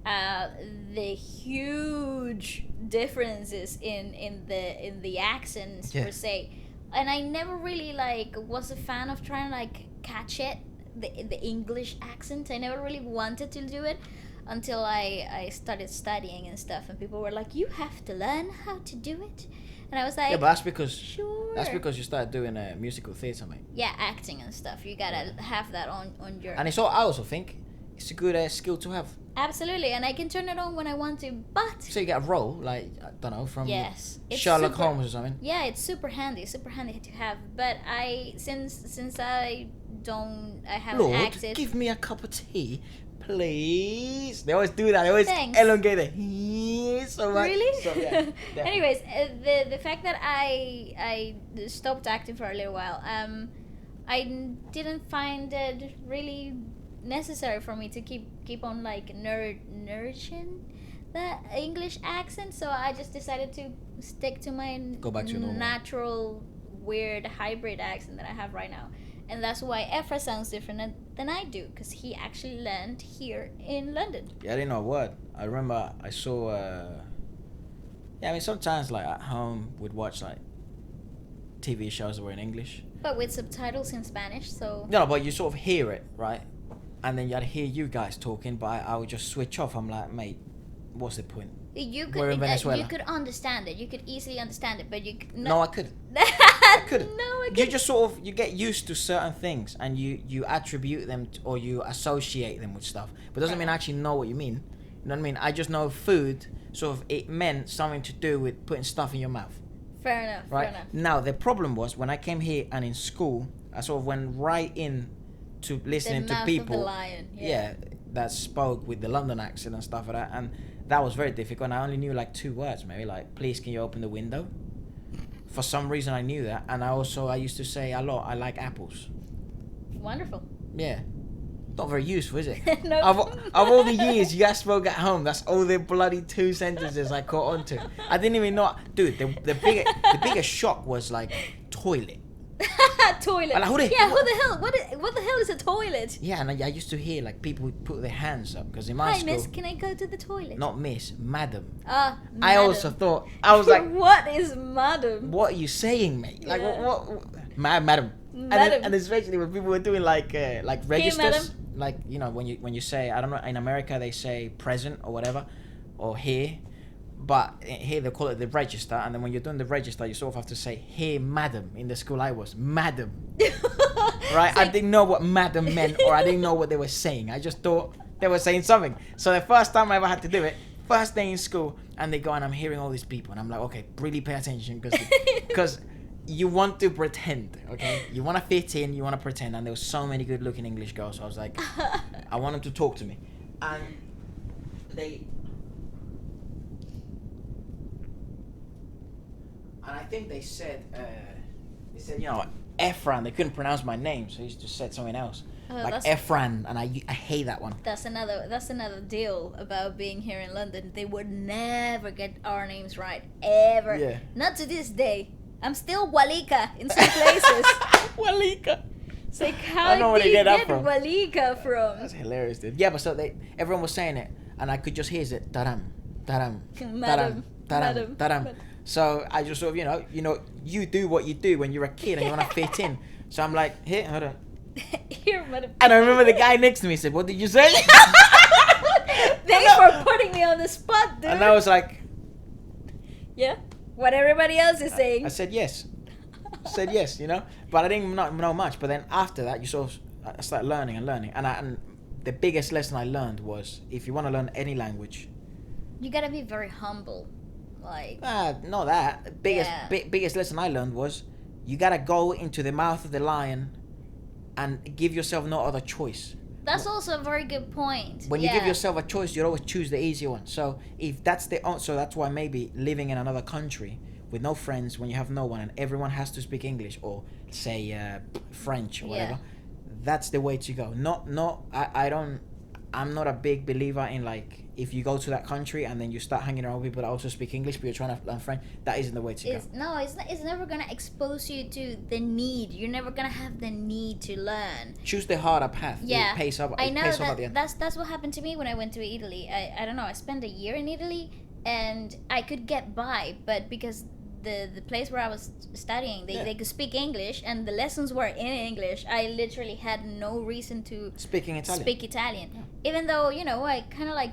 The huge differences in the accents per se, and I never really was a fan of trying to catch it, the English accent. I never really wanted to do it until I started studying and stuff, and people were like, "You have to learn how to do it," and I was like, yeah, but that's because sure. That's because you started doing musical theatre, mate. Yeah, acting and stuff. You gotta have that on your. And it's all. I also think it's a good skill to have. Absolutely, and I can turn it on when I want to, but... So you get a role, like, I don't know, from super, Sherlock Holmes or something? Yeah, it's super handy to have. But since I haven't Lord, acted... give me a cup of tea, please. They always do that. They always Thanks. elongate it so much. Really? So, yeah. Anyways, the fact that I stopped acting for a little while, I didn't find it really necessary for me to keep on nourishing the English accent, so I just decided to stick to my natural weird hybrid accent that I have right now, and that's why Efra sounds different than I do, because he actually learned here in London. Yeah, I didn't know a word. I remember I saw sometimes at home we'd watch TV shows that were in English, but with subtitles in Spanish, so... No, but you sort of hear it, right? And then you'd hear you guys talking, but I would just switch off. I'm like, mate, what's the point? We're in Venezuela. You could understand it. You could easily understand it, but you could No, I couldn't. I couldn't. No, I couldn't. You just sort of, you get used to certain things, and you attribute them or you associate them with stuff. But it doesn't mean I actually know what you mean. You know what I mean? I just know food, sort of, it meant something to do with putting stuff in your mouth. Fair enough, right? fair enough. Now, the problem was, when I came here and in school, I sort of went right in to listening to people, of the lion. Yeah. that spoke with the London accent and stuff like that, and that was very difficult. And I only knew 2 words, maybe, please can you open the window? For some reason I knew that, and I used to say a lot, I like apples. Wonderful. Yeah, not very useful, is it? No. Of all the years you guys spoke at home, that's all the bloody 2 sentences I caught on to. I didn't even know, dude. The biggest shock was toilet. Toilet. Yeah, who the hell? What the hell is a toilet? Yeah, and I used to hear people would put their hands up, because in my school... Hi, miss, can I go to the toilet? Not miss, madam. Madam. I also thought, I was like... What is madam? What are you saying, mate? Yeah. What? Madam. And especially when people were doing registers. Hey, when you say, I don't know, in America they say present or whatever, or here. But here they call it the register, and then when you're doing the register, you sort of have to say, "Here, madam." In the school I was, madam. Right? I didn't know what madam meant, or I didn't know what they were saying. I just thought they were saying something. So the first time I ever had to do it, first day in school, and they go, and I'm hearing all these people, and I'm like, okay, really pay attention, because you want to pretend, okay? You want to fit in, you want to pretend, and there were so many good-looking English girls, so I was like, I want them to talk to me. And And I think they said, you know, Efran. They couldn't pronounce my name, so he just said something else. Like Efran, and I hate that one. That's another deal about being here in London. They would never get our names right, ever. Yeah. Not to this day. I'm still Waleska in some places. Waleska. It's like, how did you get Waleska from? That's hilarious, dude. Yeah, but so everyone was saying it, and I could just hear it. Taram, taram, taram, taram, taram. So I just sort of, you do what you do when you're a kid and you want to fit in. So I'm like, here, hold on. Here, mother. And I remember the guy next to me said, "What did you say?" Thanks for putting me on the spot, dude. And I was like, yeah, what everybody else is saying. I said yes. But I didn't know much. But then after that, you sort of I started learning. And the biggest lesson I learned was, if you want to learn any language, you gotta be very humble. Like, not that. Biggest lesson I learned was, you gotta go into the mouth of the lion and give yourself no other choice. That's also a very good point. When you give yourself a choice, you always choose the easier one. So if that's so that's why maybe living in another country with no friends, when you have no one and everyone has to speak English or say French or whatever, that's the way to go. I'm not a big believer in, like, if you go to that country and then you start hanging around with people that also speak English, but you're trying to learn French. That isn't the way to go. No, it's never gonna expose you to the need. You're never gonna have the need to learn. Choose the harder path. Yeah, it pays off. I know at the end. that's what happened to me when I went to Italy. I don't know. I spent a year in Italy, and I could get by, but because the place where I was studying, they could speak English, and the lessons were in English. I literally had no reason to speak Italian. Yeah. Even though, I kind of like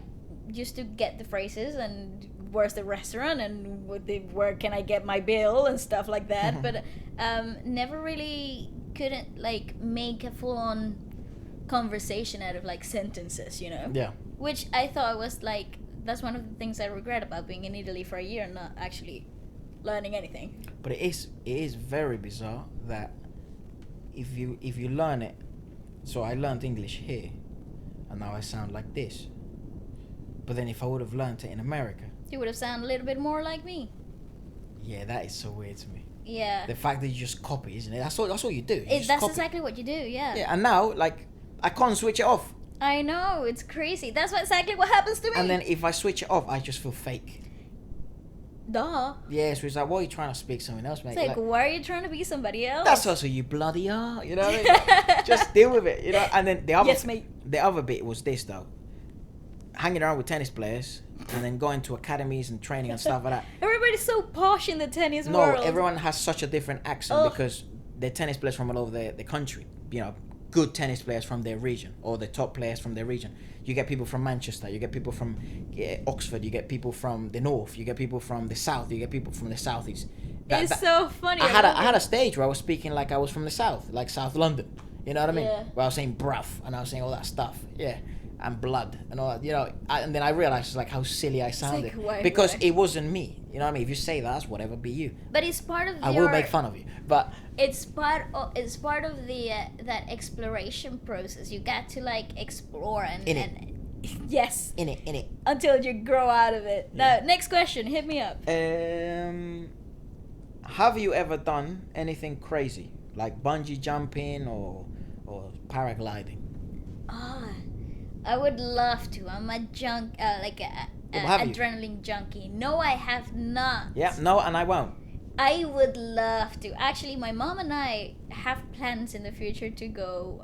used to get the phrases and where's the restaurant and where can I get my bill and stuff like that, but never really couldn't like make a full-on conversation out of like sentences, Yeah. Which I thought was like, that's one of the things I regret about being in Italy for a year and not actually learning anything. But it is very bizarre that if you learn it, so I learned English here and now I sound like this, but then if I would have learned it in America, you would have sounded a little bit more like me. Yeah, that is so weird to me. Yeah, the fact that you just copy, isn't it? That's all you do. That's exactly what you do. Yeah, and now like I can't switch it off. I know, it's crazy. That's exactly what happens to me. And then if I switch it off, I just feel fake. Duh. Yeah, so it's like, why are you trying to speak something else, mate? It's like, why are you trying to be somebody else? That's also you bloody are, you know what I mean? Just deal with it, And then the other bit was this though. Hanging around with tennis players and then going to academies and training and stuff like that. Everybody's so posh in the tennis world. No, everyone has such a different accent because they're tennis players from all over the country. Good tennis players from their region or the top players from their region. You get people from Manchester, you get people from Oxford, you get people from the north, you get people from the south, you get people from the southeast. It's so funny. I had a stage where I was speaking like I was from the south, like South London. You know what I mean? Yeah. Where I was saying bruv and I was saying all that stuff. Yeah. And blood and all that, and then I realized like how silly I sounded because it wasn't me. You know what I mean? If you say that, whatever, be you. But it's part of. I will make fun of you, but it's part of the that exploration process. You got to like explore and yes, in it until you grow out of it. Yeah. Now, next question, hit me up. Have you ever done anything crazy like bungee jumping or paragliding? I would love to. I'm a adrenaline junkie. No, I have not. Yeah, no, and I won't. I would love to. Actually, my mom and I have plans in the future to go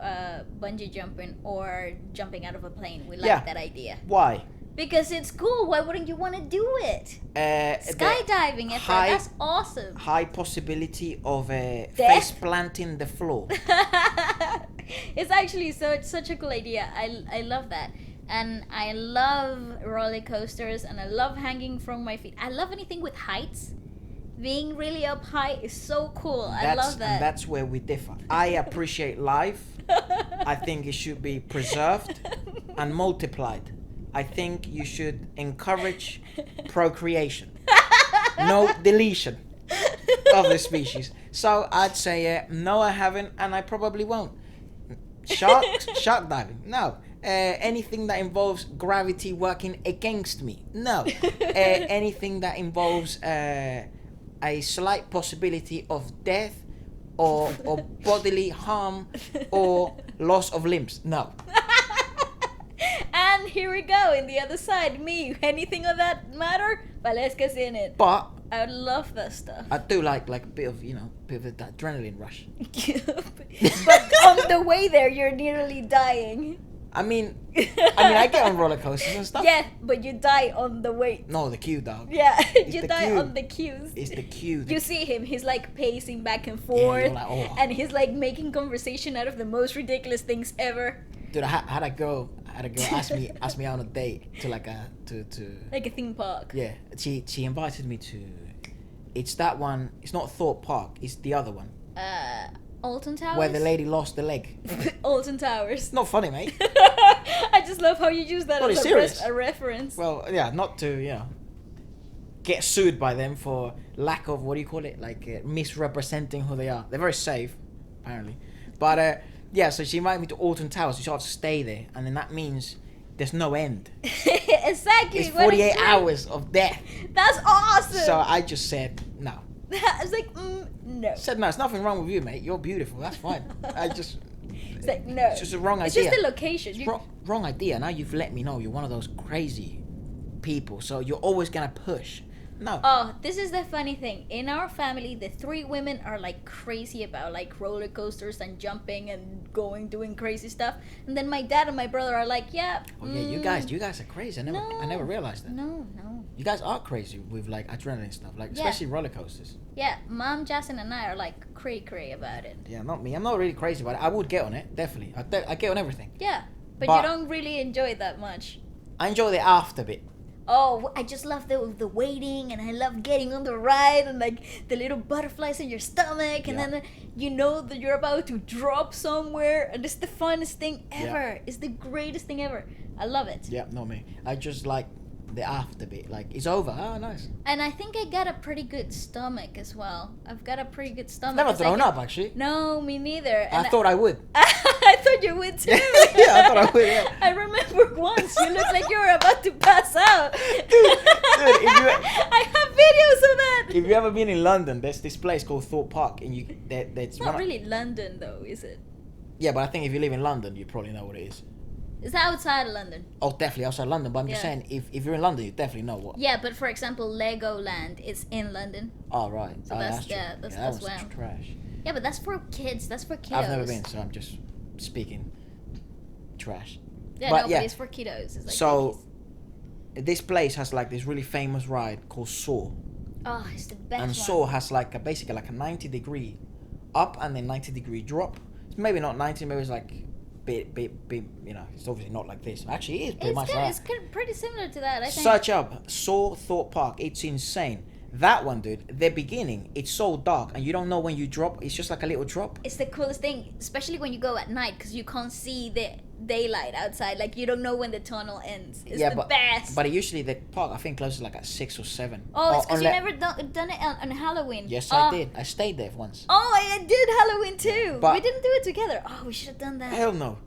bungee jumping or jumping out of a plane. We like that idea. Why? Because it's cool. Why wouldn't you want to do it? Skydiving, that's awesome. High possibility of face planting the floor. It's actually such a cool idea. I love that. And I love roller coasters and I love hanging from my feet. I love anything with heights. Being really up high is so cool. I love that. And that's where we differ. I appreciate life. I think it should be preserved and multiplied. I think you should encourage procreation. No deletion of the species. So I'd say no, I haven't, and I probably won't. Shark diving, no. Anything that involves gravity working against me, no. Anything that involves a slight possibility of death or bodily harm or loss of limbs. No. And here we go, in the other side, me. Anything of that matter? Waleska's in it. But I love that stuff. I do like a bit of, bit of that adrenaline rush. But on the way there, you're nearly dying. I mean, I get on roller coasters and stuff. Yeah, but you die on the way. No, the queue, dog. Yeah, It's you the die queue. on the queues. It's the queue. You see him, he's like pacing back and Yeah, forth. you're like, oh. And he's like making conversation out of the most ridiculous things ever. Dude, I had a girl ask me out on a date to like to Like a theme park. yeah. She invited me to. It's that one. It's not Thorpe Park. It's the other one Alton Towers? where the lady lost the leg. Alton Towers. It's not funny, mate. I just love how you use that Bloody as serious. a reference. Well, yeah, not to get sued by them for lack of, what do you call it, like misrepresenting who they are. They're very safe, apparently. But yeah, so she invited me to Alton Towers. So you have to stay there, and then that means there's no end. Exactly. It's what a 48 great- hours of death. That's awesome. So I just said no. I was like, no. I said no. There's nothing wrong with you, mate. You're beautiful. That's fine. It's like, no. It's just a wrong It's idea. just the location. It's wrong idea. Now you've let me know you're one of those crazy people. So you're always gonna push. No. Oh, this is the funny thing. In our family, the three women are like crazy about like roller coasters and jumping and doing crazy stuff. And then my dad and my brother are like, yeah. Oh yeah, you guys are crazy. I never realized that. No. You guys are crazy with like adrenaline stuff, like Yeah. especially roller coasters. Yeah, Mom, Jason, and I are like cray about it. Yeah, not me. I'm not really crazy about it. I would get on it, definitely. I get on everything. Yeah, but But- you don't really enjoy it that much. I enjoy the after bit. Oh, I just love the waiting, and I love getting on the ride, and like the little butterflies in your stomach, and Yeah. then you know that you're about to drop somewhere, and it's the funnest thing ever. Yeah. It's the greatest thing ever. I love it. Yeah, not me. I just like the after bit. Like it's over. Oh, nice. And I think I got a pretty good stomach as well. I've got a pretty good stomach. Never 'cause I thrown can- up actually. No, me neither. And I thought I would. I thought you would too. Yeah, I thought I would. Yeah. I remember once you looked like you were about to pass out. Dude, I have videos of that. If you ever been in London, there's this place called Thorpe Park, and that's It's not really London though, is it? Yeah, but I think if you live in London, you probably know what it is. It's outside of London. Oh, definitely outside London. But I'm just Yeah. saying, if you're in London, you definitely know what. Yeah, but for example, Legoland is in London. Oh right. So Oh, that's- true. yeah, that's- that that's one's wow. trash. Yeah, but that's for kids. That's for kiddos. I've never been, so I'm just speaking trash. Yeah, but no, yeah. but it's for kiddos. It's like So babies. this place has like this really famous ride called Saw, Oh, it's the best and one. Saw has like basically like a 90-degree up and then 90-degree drop. Maybe not 90, maybe it's like bit. It's obviously not like this. Actually, it is pretty It's much good. like It's pretty similar to that. I think. Search up Saw Thorpe Park. It's insane. That one, dude. The beginning, it's so dark, and you don't know when you drop. It's just like a little drop. It's the coolest thing, especially when you go at night, because you can't see the daylight outside. Like you don't know when the tunnel ends. It's the best. But usually the park, I think, closes like at 6 or 7. Oh, it's because you unle- never done it on Halloween. Yes, Oh. I did. I stayed there once. Oh, I did Halloween too. But- we didn't do it together. Oh, we should have done that. Hell no.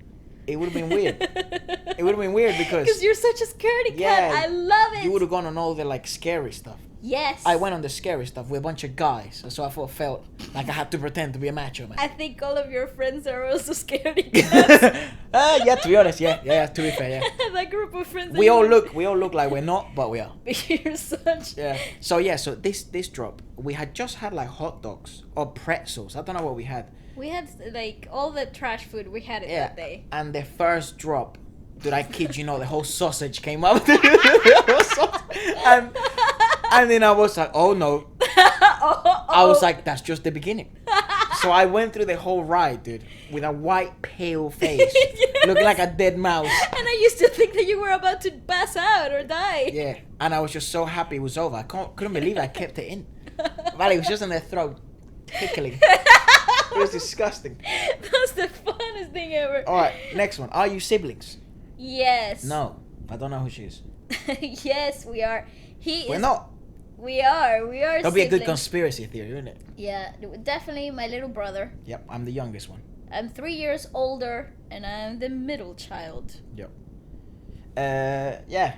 It would have been weird. It would have been weird because you're such a scaredy cat. Yeah, I love it. you would have gone on all the like scary stuff. Yes. I went on the scary stuff with a bunch of guys, so I felt like I had to pretend to be a macho man. I think all of your friends are also scaredy cats. Yeah, to be honest, yeah, to be fair, yeah. That group of friends. We all look like we're not, but we are. You're such. Yeah. So this drop, we had just had like hot dogs or pretzels. I don't know what we had. We had like all the trash food. We had it Yeah. that day. And the first drop, dude, I kid you not, the whole sausage came up. The whole sausage. And then I was like, oh no. I was like, that's just the beginning. So I went through the whole ride, dude, with a white, pale face, Yes. looking like a dead mouse. And I used to think that you were about to pass out or die. Yeah, and I was just so happy it was over. I couldn't believe I kept it in. Well, it was just in their throat, tickling. It was disgusting. That's the funnest thing ever. All right, next one. Are you siblings? Yes. No, I don't know who she is. Yes, we are. We're not. We are. That'll be a good siblings. conspiracy theory, wouldn't it? Yeah, definitely my little brother. Yep, I'm the youngest one. I'm 3 years older, and I'm the middle child. Yep. Yeah.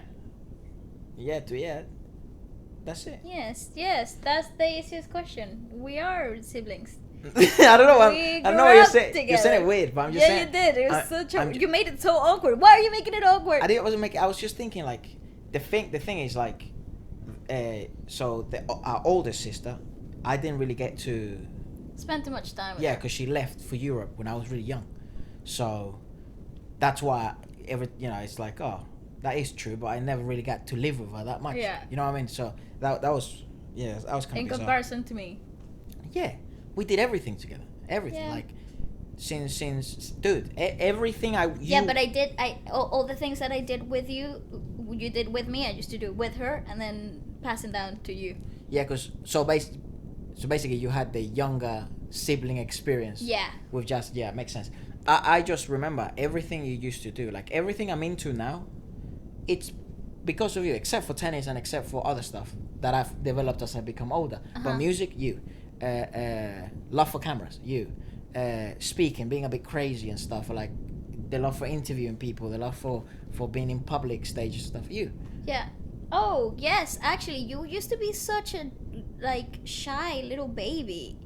Yeah. That's it. Yes, that's the easiest question. We are siblings. I don't know. We I don't grew know what you're up saying. You're saying it together. weird, but I'm just saying. You did. It was you made it so awkward. Why are you making it awkward? I didn't. Wasn't making. I was just thinking like, the thing is like, so our older sister, I didn't really get to. Spend too much time with Yeah, her. because she left for Europe when I was really young, so that's why it's like, oh, that is true, but I never really got to live with her that much. Yeah. You know what I mean? So that was that was kind In of bizarre. comparison to me. Yeah, we did everything together. Everything, Yeah. like since dude, everything But I did. All the things that I did with you, you did with me. I used to do with her, and then passing down to you. Yeah, because so basically you had the younger sibling experience. Yeah. With just it makes sense. I just remember everything you used to do, like everything I'm into now, it's because of you, except for tennis and except for other stuff that I've developed as I become older. But music, you, love for cameras, you, speaking, being a bit crazy and stuff, like the love for interviewing people, the love for being in public stages stuff, you. Yeah. Oh yes, actually, you used to be such a like shy little baby,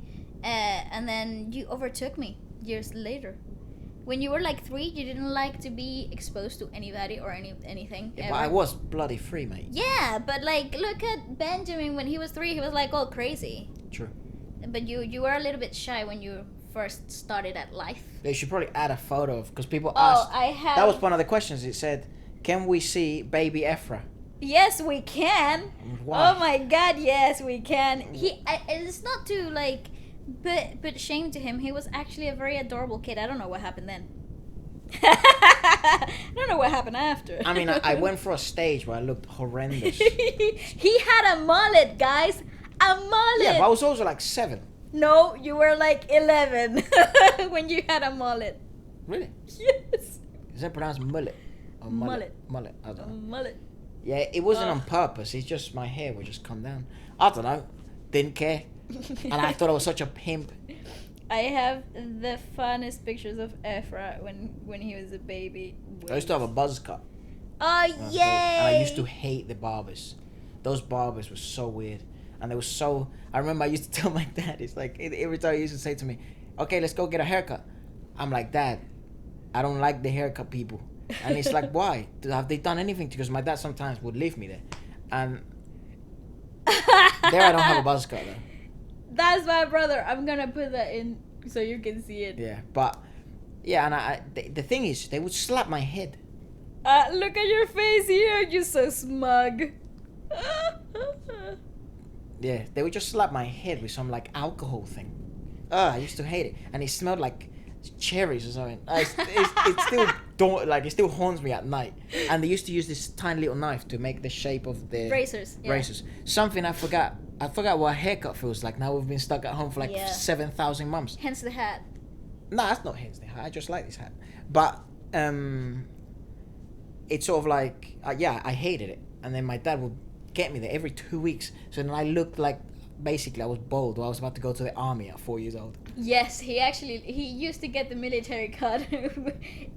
and then you overtook me years later. When you were like 3, you didn't like to be exposed to anybody or anything. Yeah, but I was bloody free, mate. Yeah, but like look at Benjamin when he was 3. He was like all crazy. True. But you were a little bit shy when you first started at life. They should probably add a photo of, because people asked. I have. That was one of the questions. It said, "Can we see baby Efra?" Yes, we can. Why? Oh my God, yes, we can. It's not to like put shame to him. He was actually a very adorable kid. I don't know what happened then. I don't know what happened after. I mean, I went for a stage where I looked horrendous. He had a mullet, guys. A mullet. Yeah, but I was also like 7. No, you were like 11 when you had a mullet. Really? Yes. Is that pronounced mullet? Or mullet? Mullet. I A don't know. mullet. Yeah, it wasn't on purpose. It's just my hair would just come down. I don't know. Didn't care. And I thought I was such a pimp. I have the funnest pictures of Efra when he was a baby. I used to have a buzz cut. Oh, yay! And I used to hate the barbers. Those barbers were so weird. And they were so... I remember I used to tell my dad, it's like, every time he used to say to me, okay, let's go get a haircut. I'm like, Dad, I don't like the haircut people. And it's like, why? Have they done anything? Because my dad sometimes would leave me there. And there I don't have a buzz cut though. That's my brother. I'm gonna put that in so you can see it. Yeah, but... Yeah, and the thing is, they would slap my head. Look at your face here. You're so smug. Yeah, they would just slap my head with some like alcohol thing. I used to hate it, and it smelled like cherries or something. It still haunts me at night. And they used to use this tiny little knife to make the shape of the Razors. Yeah. razors. Something I forgot what a haircut feels like. Now we've been stuck at home for like 7,000 months. Hence the hat. No, that's not hence the hat. I just like this hat. But it's sort of like I hated it, and then my dad would get me there every 2 weeks. So then I looked like, basically I was bald, or I was about to go to the army at 4 years old. Yes, he used to get the military cut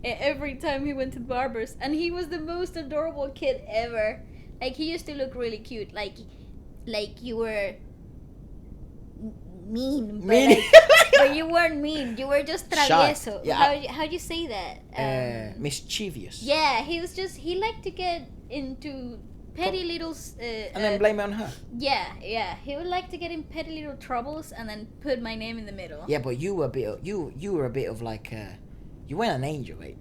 every time he went to the barbers, and he was the most adorable kid ever. Like, he used to look really cute, like you were mean, but you weren't mean. You were just travieso. Yeah, how do you say that? Mischievous. Yeah, he liked to get into petty little and then blame it on her. Yeah, he would like to get in petty little troubles and then put my name in the middle. Yeah, but you were a bit of like you weren't an angel, right?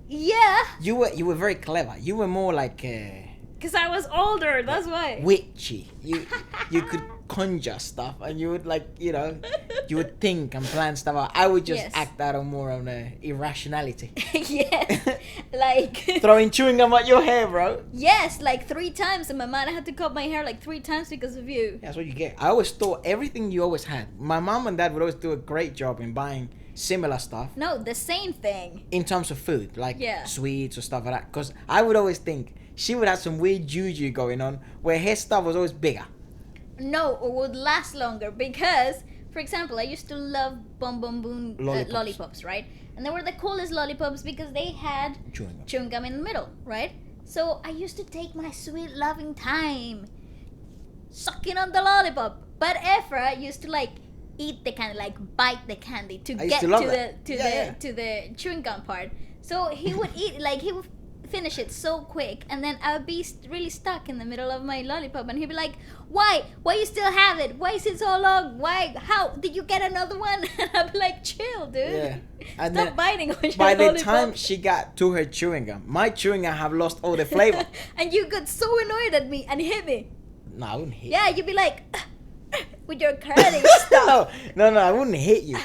Yeah. You were very clever. You were more like because I was older, that's why. Witchy. You could conjure stuff, and you would you would think and plan stuff out. I would just act out more on irrationality. Yes, like throwing chewing gum at your hair, bro. Yes, like 3 times, and my mom had to cut my hair like 3 times because of you. Yeah, that's what you get. I always thought everything you always had. My mom and dad would always do a great job in buying similar stuff. No, the same thing. In terms of food, like sweets or stuff like that. Because I would always think she would have some weird juju going on where her stuff was always bigger. No, it would last longer because, for example, I used to love Bum Bum Boom lollipops, right? And they were the coolest lollipops because they had chewing gum in the middle, right? So I used to take my sweet loving time sucking on the lollipop. But Efra used to like eat the candy, like bite the candy to I used get to love to that. to the chewing gum part. So he would eat like he would finish it so quick, and then I would be really stuck in the middle of my lollipop, and he'd be like, "Why? Why you still have it? Why is it so long? Why? How did you get another one?" And I'd be like, "Chill, dude. Yeah. And Stop then biting on your by the lollipop." time she got to her chewing gum, my chewing gum have lost all the flavor. And you got so annoyed at me and hit me. No, I wouldn't hit Yeah, you'd be like, with your curly stuff. no, I wouldn't hit you.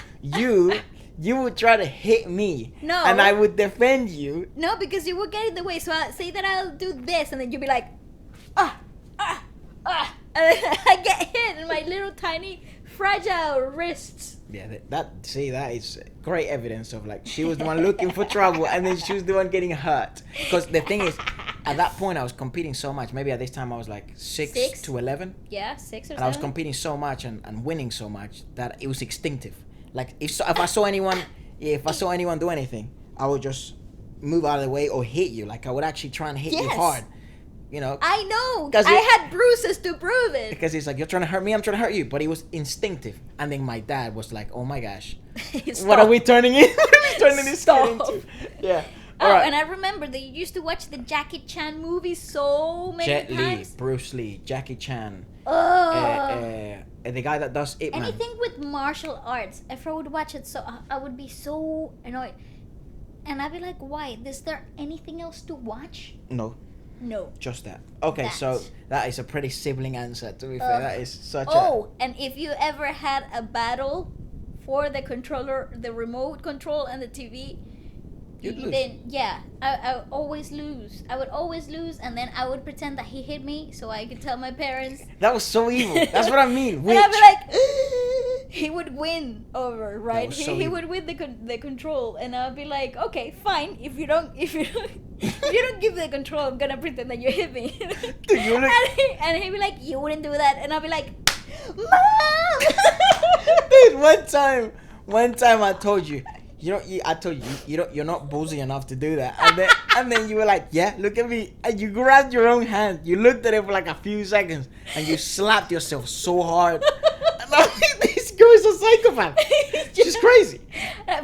You would try to hit me. No. And I would defend you. No, because you would get in the way. So I'll say that I'll do this, and then you'd be like, ah. And then I get hit in my little tiny fragile wrists. Yeah, that is great evidence of like she was the one looking for trouble, and then she was the one getting hurt. Because the thing is, at that point I was competing so much. Maybe at this time I was like 6 to 11. Yeah, 6 or 7. And I was competing so much and winning so much that it was instinctive. Like if I saw anyone do anything, I would just move out of the way or hit you. Like I would actually try and hit you hard. You know. I know. I had bruises to prove it. Because he's like, you're trying to hurt me, I'm trying to hurt you. But it was instinctive. And then my dad was like, oh my gosh, what are we turning in? What are we turning this kid into? Yeah. Oh, right. And I remember that you used to watch the Jackie Chan movies so many Jet times. Li, Bruce Lee, Jackie Chan. The guy that does Ip Man. Anything with martial arts. If I would watch it, so I would be so annoyed. And I'd be like, why? Is there anything else to watch? No. No. Just that. Okay, so that is a pretty sibling answer, to be fair. That is such and if you ever had a battle for the controller, the remote control and the TV, I would always lose. I would always lose, and then I would pretend that he hit me so I could tell my parents. That was so evil. That's what I mean. And I'd be like, he would win over, right? He would win the control, and I'd be like, okay, fine. If you don't give the control, I'm gonna pretend that you hit me. Dude, and he'd be like, you wouldn't do that, and I'd be like, Mom. Dude, one time I told you. You're not ballsy enough to do that. And then you were like, yeah, look at me. And you grabbed your own hand. You looked at it for like a few seconds and you slapped yourself so hard. And I was like, this girl is a psychopath. She's crazy.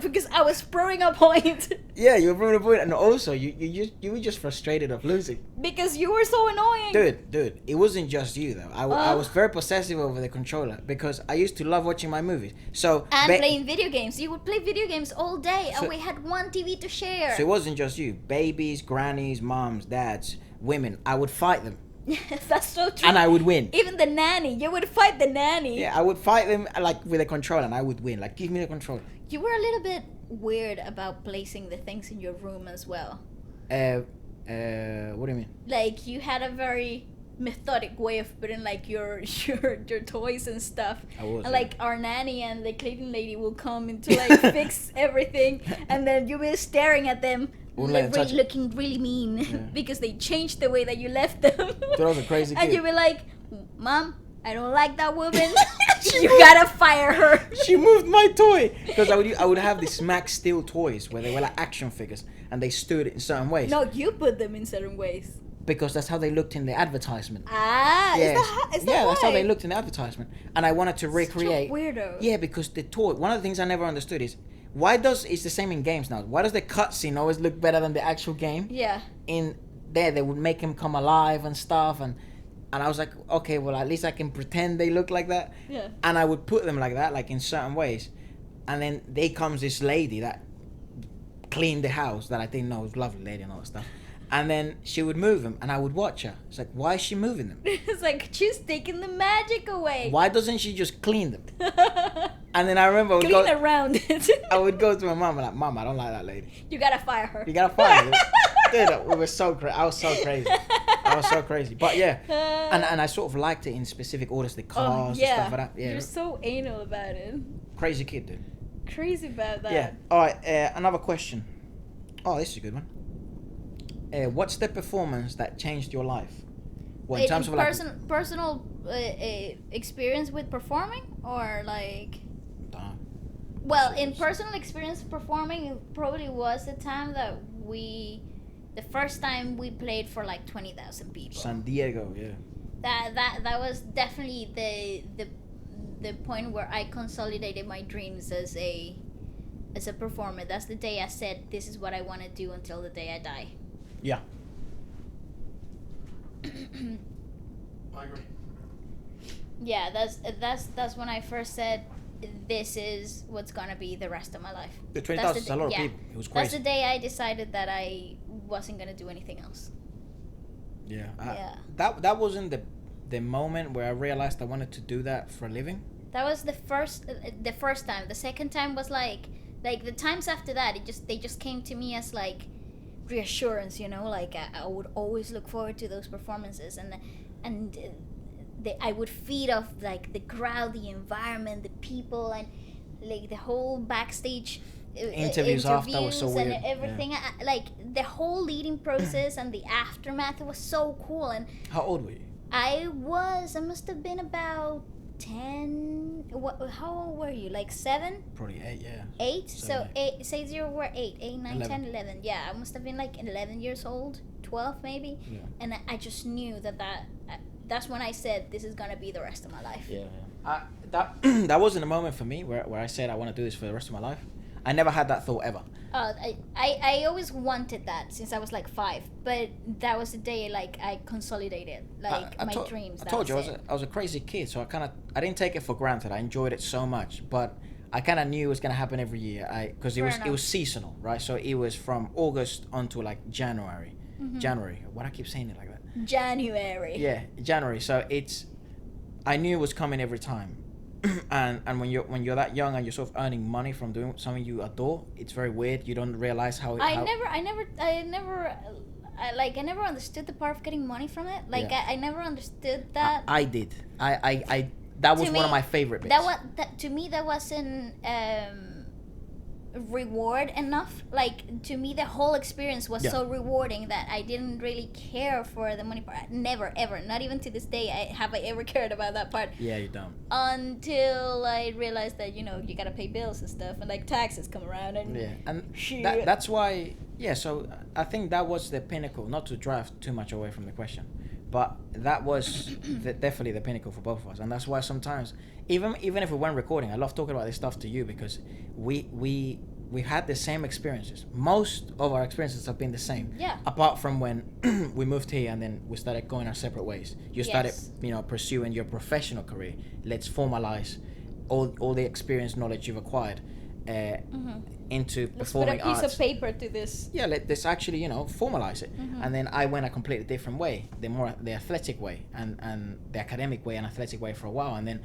Because I was proving a point. Yeah, you were proving a point. And also, you were just frustrated of losing. Because you were so annoying. Dude, it wasn't just you though. I was very possessive over the controller because I used to love watching my movies. And playing video games. You would play video games all day, and we had one TV to share. So it wasn't just you. Babies, grannies, moms, dads, women. I would fight them. That's so true. And I would win. Even the nanny. You would fight the nanny. Yeah, I would fight them like with a controller, and I would win. Like, give me the controller. You were a little bit weird about placing the things in your room as well. What do you mean? Like, you had a very methodic way of putting like your toys and stuff. And like our nanny and the cleaning lady will come in to like fix everything, and then you'll be staring at them like looking really mean because they changed the way that you left them. That was a crazy kid. And you'll be like, Mom, I don't like that woman. You gotta fire her. She moved my toy. Because I would have these Max Steel toys where they were like action figures and they stood in certain ways. No, you put them in certain ways. Because that's how they looked in the advertisement. Is that that's how they looked in the advertisement. And I wanted to recreate. Such a weirdo. Yeah, because the toy. One of the things I never understood is it's the same in games now. Why does the cutscene always look better than the actual game? Yeah. In there, they would make him come alive and stuff, and I was like, okay, well at least I can pretend they look like that. Yeah. And I would put them like that, like in certain ways, and then there comes this lady that cleaned the house that I didn't know was a lovely lady and all that stuff. And then she would move them, and I would watch her. It's like, why is she moving them? It's like, she's taking the magic away. Why doesn't she just clean them? And then I remember around it. I would go to my mom and like, Mom, I don't like that lady. You gotta fire her. You gotta fire her. Dude, we were so crazy. I was so crazy. But yeah, and I sort of liked it in specific orders, the cars and stuff like that. Yeah. You're so anal about it. Crazy kid, dude. Crazy about that. Yeah. All right. Another question. Oh, this is a good one. What's the performance that changed your life? Well, in terms of personal experience with performing, or like. Well, in personal experience performing, it probably was the time that the first time we played for like 20,000 people. San Diego, yeah. That was definitely the point where I consolidated my dreams as a performer. That's the day I said this is what I want to do until the day I die. Yeah. I agree. Yeah, that's when I first said this is what's gonna be the rest of my life. The 20,000 is a lot of people. It was crazy. That's the day I decided that I wasn't gonna do anything else. Yeah. That wasn't the moment where I realized I wanted to do that for a living. That was the first time. The second time was like the times after that. They just came to me as like reassurance, Like I would always look forward to those performances, and I would feed off like the crowd, the environment, the people, and like the whole backstage interviews after was so weird. And everything. Yeah. Like the whole leading process and the aftermath. It was so cool. And how old were you? I must have been about 10. How old were you? Like 7? Probably 8, yeah. 8? 7, So 8, say 0 were 8, 9, 11. 10, 11. Yeah, I must have been like 11 years old, 12 maybe. Yeah. And I just knew that's when I said this is gonna be the rest of my life. Yeah. That wasn't a moment for me where I said I want to do this for the rest of my life. I never had that thought ever. I always wanted that since I was like 5, but that was the day like I consolidated like my dreams. I told you I was a crazy kid, so I didn't take it for granted. I enjoyed it so much, but I kind of knew it was gonna happen every year. Because it was seasonal, right? So it was from August onto like January. Mm-hmm. January. Why do I keep saying it like that? January. Yeah, January. So I knew it was coming every time. and when you're that young and you're sort of earning money from doing something you adore, it's very weird. You don't realize how. I never understood the part of getting money from it. Like I never understood that. I did. I that was one of my favorite bits. To me that wasn't reward enough. Like to me the whole experience was so rewarding that I didn't really care for the money part. Never ever, not even to this day have I ever cared about that part. Yeah, you don't. Until I realized that you gotta pay bills and stuff, and like taxes come around and that's why. Yeah, so I think that was the pinnacle. Not to drive too much away from the question, but that was definitely the pinnacle for both of us, and that's why sometimes even if we weren't recording, I love talking about this stuff to you because we had the same experiences. Most of our experiences have been the same. Yeah. Apart from when we moved here and then we started going our separate ways. You started, pursuing your professional career. Let's formalize all the experience, knowledge you've acquired into performing arts. Let's put a piece of paper to this. Yeah, let's actually, formalize it. Mm-hmm. And then I went a completely different way, the athletic way and the academic way and athletic way for a while. And then,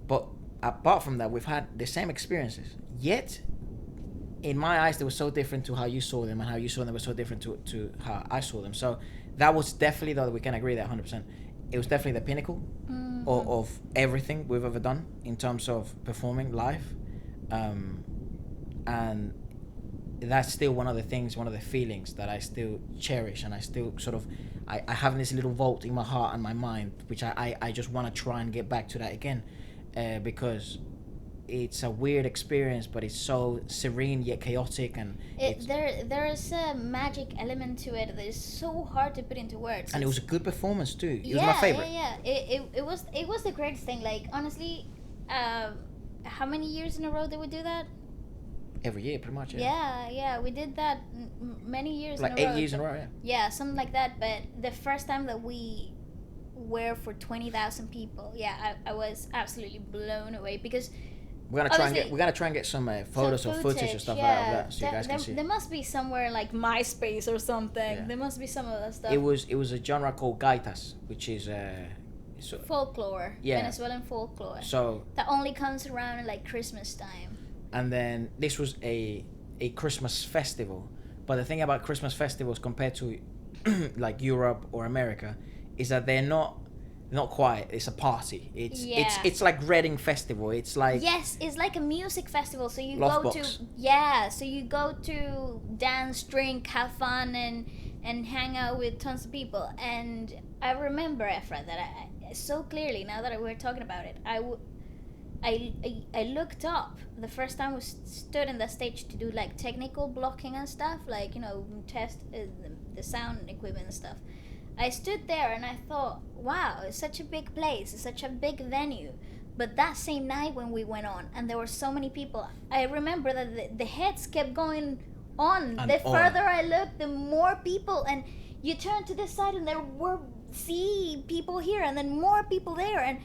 but apart from that, we've had the same experiences. Yet, in my eyes, they were so different to how you saw them, and how you saw them were so different to how I saw them. So that was definitely, though, we can agree that 100%. It was definitely the pinnacle of everything we've ever done in terms of performing live. And that's still one of the feelings that I still cherish, and I still sort of, I have this little vault in my heart and my mind, which I just want to try and get back to that again, because it's a weird experience, but it's so serene yet chaotic, and there is a magic element to it that is so hard to put into words. And it was a good performance too. It was my favorite. It was the greatest thing. Like honestly, how many years in a row did we do that? Every year, pretty much. Yeah, we did that many years like in a row. Like 8 years in a row, yeah. Yeah, something like that. But the first time that we were for 20,000 people, I was absolutely blown away because. We're gonna try and get some photos or footage and stuff like that, so you guys can see. There must be somewhere like MySpace or something. Yeah. There must be some of that stuff. It was a genre called gaitas, which is folklore. Yeah. Venezuelan folklore. So that only comes around at like Christmas time. And then this was a Christmas festival, but the thing about Christmas festivals compared to like Europe or America is that they're not quiet. It's a party. It's like Reading Festival. It's like it's like a music festival. So you go to dance, drink, have fun, and hang out with tons of people. And I remember, Efra, that I so clearly now that we're talking about it. I looked up the first time we stood in the stage to do like technical blocking and stuff, like test the sound equipment and stuff. I stood there and I thought, wow, it's such a big place, it's such a big venue. But that same night when we went on, and there were so many people, I remember that the heads kept going on. And The on. further I looked, the more people, and you turn to the side and there were people here and then more people there, and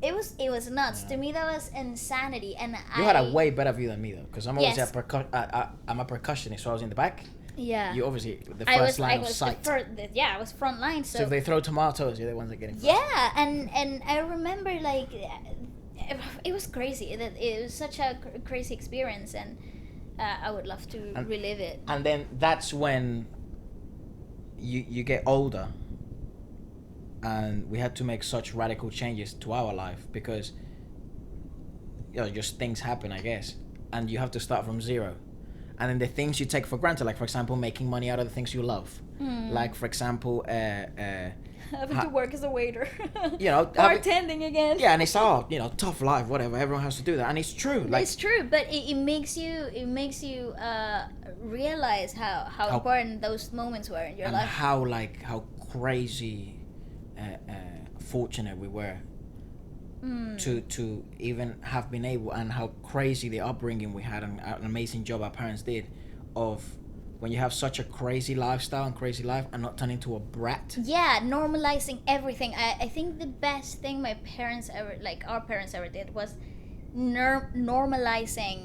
it was nuts. Yeah. To me, that was insanity. And You had a way better view than me though, because I'm always Yes. I'm a percussionist, so I was in the back. yeah. You obviously the I first was line I of was sight. I was front line. So if they throw tomatoes, you're the ones that are getting. Yeah, and I remember like it was crazy. It was such a crazy experience, and I would love to relive it. And then that's when you get older, and we had to make such radical changes to our life because just things happen, I guess, and you have to start from zero. And then the things you take for granted, like for example, making money out of the things you love, like for example, Having to work as a waiter. bartending again. Yeah, and it's all tough life, whatever. Everyone has to do that, and it's true. Like It's true, but it makes you realize how important those moments were in your and life. how crazy fortunate we were to even have been able, and how crazy the upbringing we had, and an amazing job our parents did of when you have such a crazy lifestyle and crazy life and not turn into a brat. Yeah, normalizing everything. I think the best thing our parents ever did was normalizing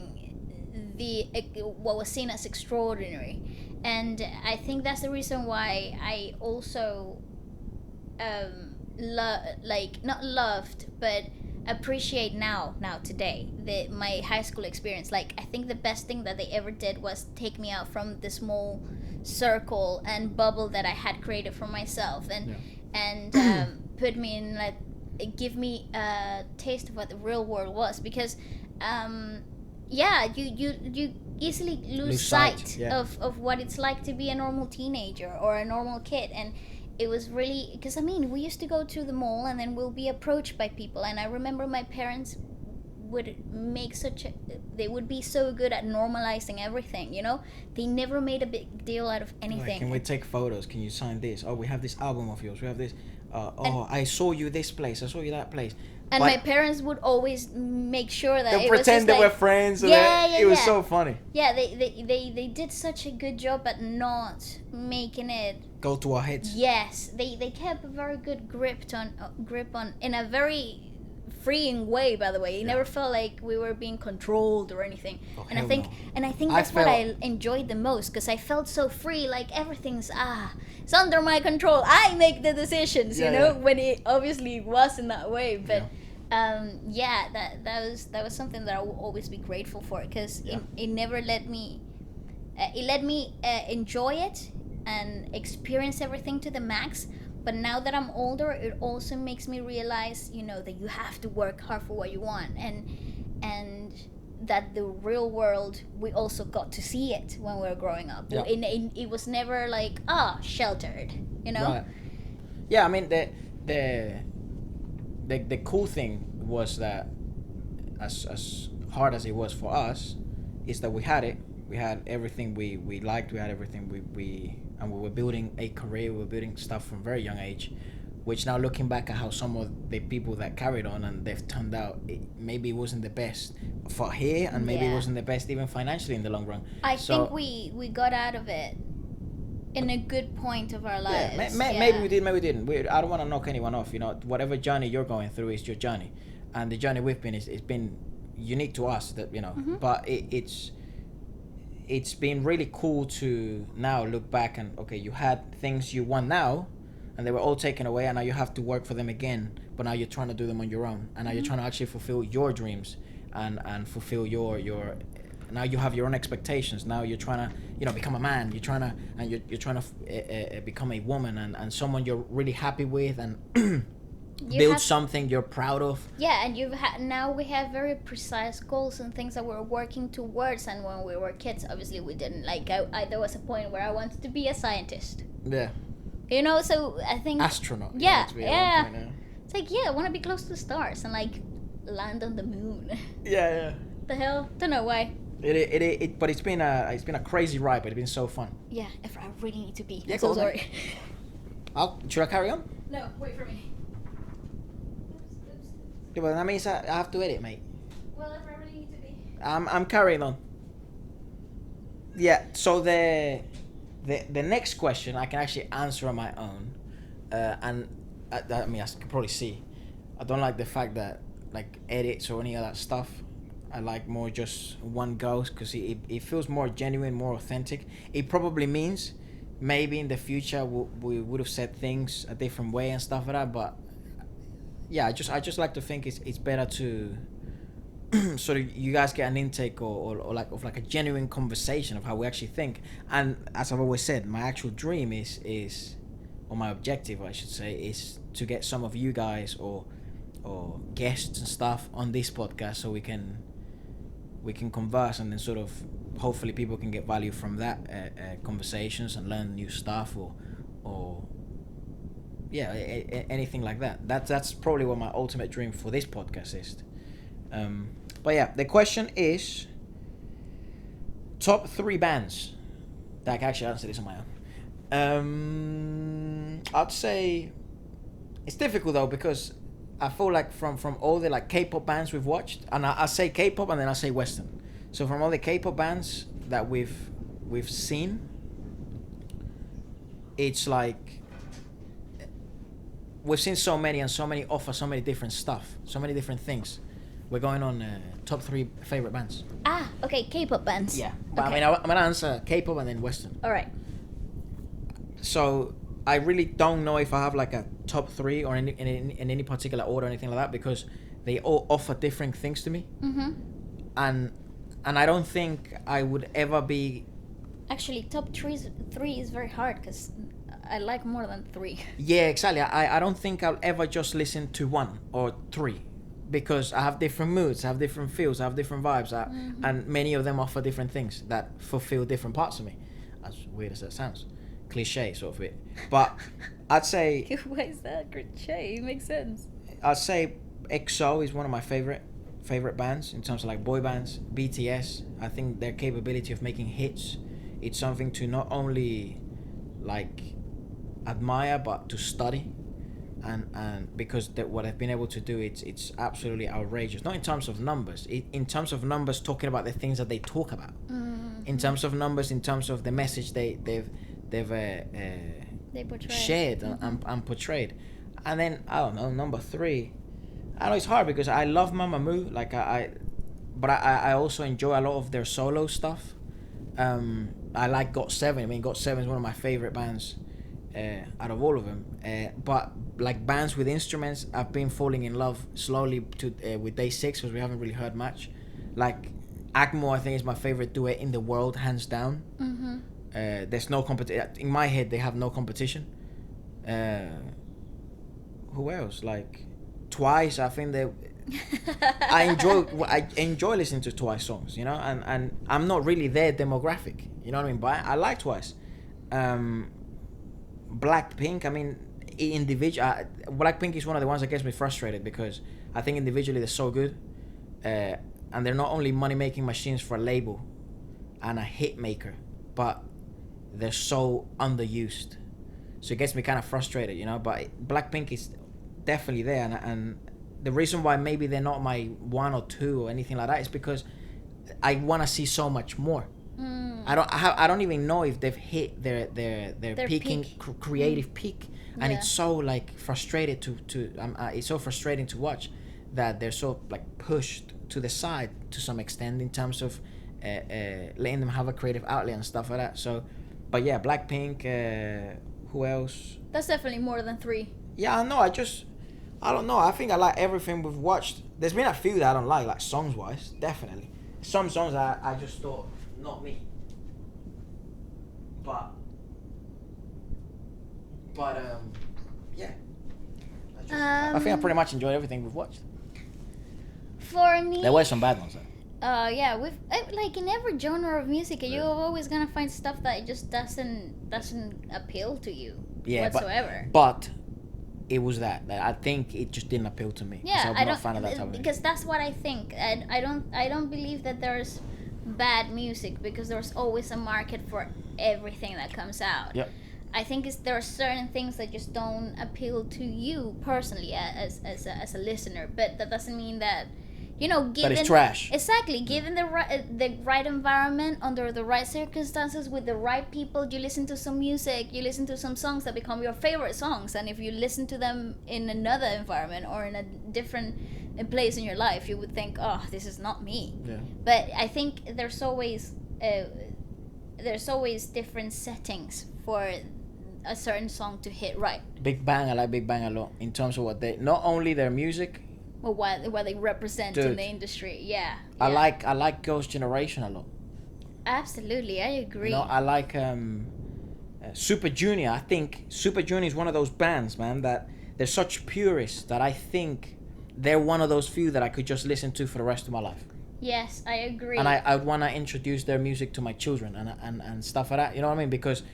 what was seen as extraordinary. And I think that's the reason why I also not loved, but appreciate now today my high school experience. Like, I think the best thing that they ever did was take me out from the small circle and bubble that I had created for myself, and put me in, like, give me a taste of what the real world was, because you easily lose sight of what it's like to be a normal teenager or a normal kid. And it was really, because we used to go to the mall and then we'll be approached by people, and I remember my parents would they would be so good at normalizing everything. They never made a big deal out of anything. Like, can we take photos? Can you sign this? Oh, we have this album of yours. We have this. I saw you this place. I saw you that place. And my parents would always make sure that they it pretend was they were friends. It was so funny. Yeah, they did such a good job at not making it go to our heads. Yes, they kept a very good grip on in a very freeing way. By the way, it never felt like we were being controlled or anything. Oh, and I think that's what I enjoyed the most, because I felt so free. Like, everything's it's under my control. I make the decisions. When it obviously wasn't that way, but. That was something that I will always be grateful for, because it never let me enjoy it and experience everything to the max. But now that I'm older, it also makes me realize, that you have to work hard for what you want, and that the real world, we also got to see it when we were growing up. It was never like sheltered, Right. Yeah, the cool thing was that as hard as it was for us, is that we had everything we liked, we had everything we were building a career, we were building stuff from very young age, which now looking back at how some of the people that carried on and they've turned out, maybe it wasn't the best for here, and maybe it wasn't the best even financially in the long run. I think we got out of it in a good point of our lives. Maybe we did, maybe we didn't. I don't want to knock anyone off. Whatever journey you're going through is your journey, and the journey we've been it's been unique to us. But it's been really cool to now look back and, okay, you had things you want now, and they were all taken away, and now you have to work for them again. But now you're trying to do them on your own, and now you're trying to actually fulfill your dreams and fulfill your. Now you have your own expectations. Now you're trying to, become a man. You're trying to become a woman and someone you're really happy with, and build something you're proud of. Yeah, and now we have very precise goals and things that we're working towards. And when we were kids, obviously we didn't. Like, there was a point where I wanted to be a scientist. Yeah. So I think astronaut. Yeah. It's like, I want to be close to the stars and like land on the moon. Yeah. The hell? Don't know why. But it's been a crazy ride, but it's been so fun. Yeah, Efra, I really need to pee. Yeah, I'm so sorry. Should I carry on? No, wait for me. Yeah, but that means I have to edit, mate. Well, I probably need to be. I'm carrying on. Yeah. So the next question I can actually answer on my own, and I mean, as you can probably see, I don't like the fact that like edits or any of that stuff. I like more just one goes because it feels more genuine, more authentic. It probably means maybe in the future we would have said things a different way and stuff like that. But yeah, I just like to think it's better to sort of you guys get an intake or like of like a genuine conversation of how we actually think. And as I've always said, my actual dream is or my objective I should say is to get some of you guys or guests and stuff on this podcast so we can converse and then sort of hopefully people can get value from that conversations and learn new stuff or yeah, anything like that. That's probably what my ultimate dream for this podcast is. But yeah, the question is top 3 bands that I can actually answer this on my own. I'd say it's difficult though because I feel like from all the like K-pop bands we've watched, and I say K-pop and then I say Western. So from all the K-pop bands that we've seen, it's like we've seen so many and so many offer so many different stuff, so many different things. We're going on top 3 favorite bands. Ah, okay, K-pop bands. Yeah, but okay. I mean I'm gonna answer K-pop and then Western. All right. So I really don't know if I have like a top 3 or in any particular order or anything like that because they all offer different things to me. Mm-hmm. And I don't think I would ever be. Actually, top 3 is very hard because I like more than 3. Yeah, exactly. I don't think I'll ever just listen to 1 or 3 because I have different moods, I have different feels, I have different vibes, and many of them offer different things that fulfill different parts of me. As weird as that sounds. Cliche sort of it, but I'd say Why is that cliche? It makes sense. I'd say EXO is one of my favorite bands in terms of like boy bands. BTS, I think their capability of making hits, it's something to not only like admire but to study, and because what they've been able to do, it's absolutely outrageous. Not in terms of numbers, in terms of numbers talking about the things that they talk about, in terms of numbers, in terms of the message they've portray shared and portrayed. And then I don't know, number 3, I know it's hard because I love Mamamoo, like but I also enjoy a lot of their solo stuff. I like GOT7. I mean, GOT7 is one of my favorite bands out of all of them. But like bands with instruments, I've been falling in love slowly with Day 6 because we haven't really heard much. Like ACMO, I think is my favorite duet in the world, hands down. Mm-hmm. There's no competition in my head. They have no competition. Who else? Like Twice. I think they. I enjoy listening to Twice songs, you know, and I'm not really their demographic, you know what I mean. But I like Twice. Blackpink. I mean, Blackpink is one of the ones that gets me frustrated because I think individually they're so good, and they're not only money making machines for a label and a hit maker, but they're so underused, so it gets me kind of frustrated, you know. But Blackpink is definitely there, and the reason why maybe they're not my 1 or 2 or anything like that is because I want to see so much more. I don't even know if they've hit their creative peak, and it's so like frustrated to it's so frustrating to watch that they're so like pushed to the side to some extent in terms of letting them have a creative outlet and stuff like that. So. But yeah, Blackpink, who else? That's definitely more than 3. Yeah, I know. I don't know. I think I like everything we've watched. There's been a few that I don't like songs-wise, definitely. Some songs I just thought, not me. But yeah. I think I pretty much enjoyed everything we've watched. For me... There were some bad ones, though. Yeah, with like in every genre of music, you're always gonna find stuff that just doesn't appeal to you whatsoever. But it was that I think it just didn't appeal to me. Yeah, I'm not a fan of that type of because that's what I think, and I don't believe that there's bad music because there's always a market for everything that comes out. Yep. I think there are certain things that just don't appeal to you personally as a listener, but that doesn't mean that, given That is trash. Exactly, given the right environment, under the right circumstances, with the right people, you listen to some music, you listen to some songs that become your favorite songs, and if you listen to them in another environment or in a different place in your life, you would think, oh, this is not me. Yeah. But I think there's always different settings for a certain song to hit right. Big Bang, I like Big Bang a lot in terms of what they, not only their music, Well, what they represent in Dude. the industry. Yeah. I like Girls' Generation a lot. Absolutely, I agree. I like Super Junior. I think Super Junior is one of those bands, man, that they're such purists that I think they're one of those few that I could just listen to for the rest of my life. Yes, I agree. And I would want to introduce their music to my children and stuff like that. You know what I mean? Because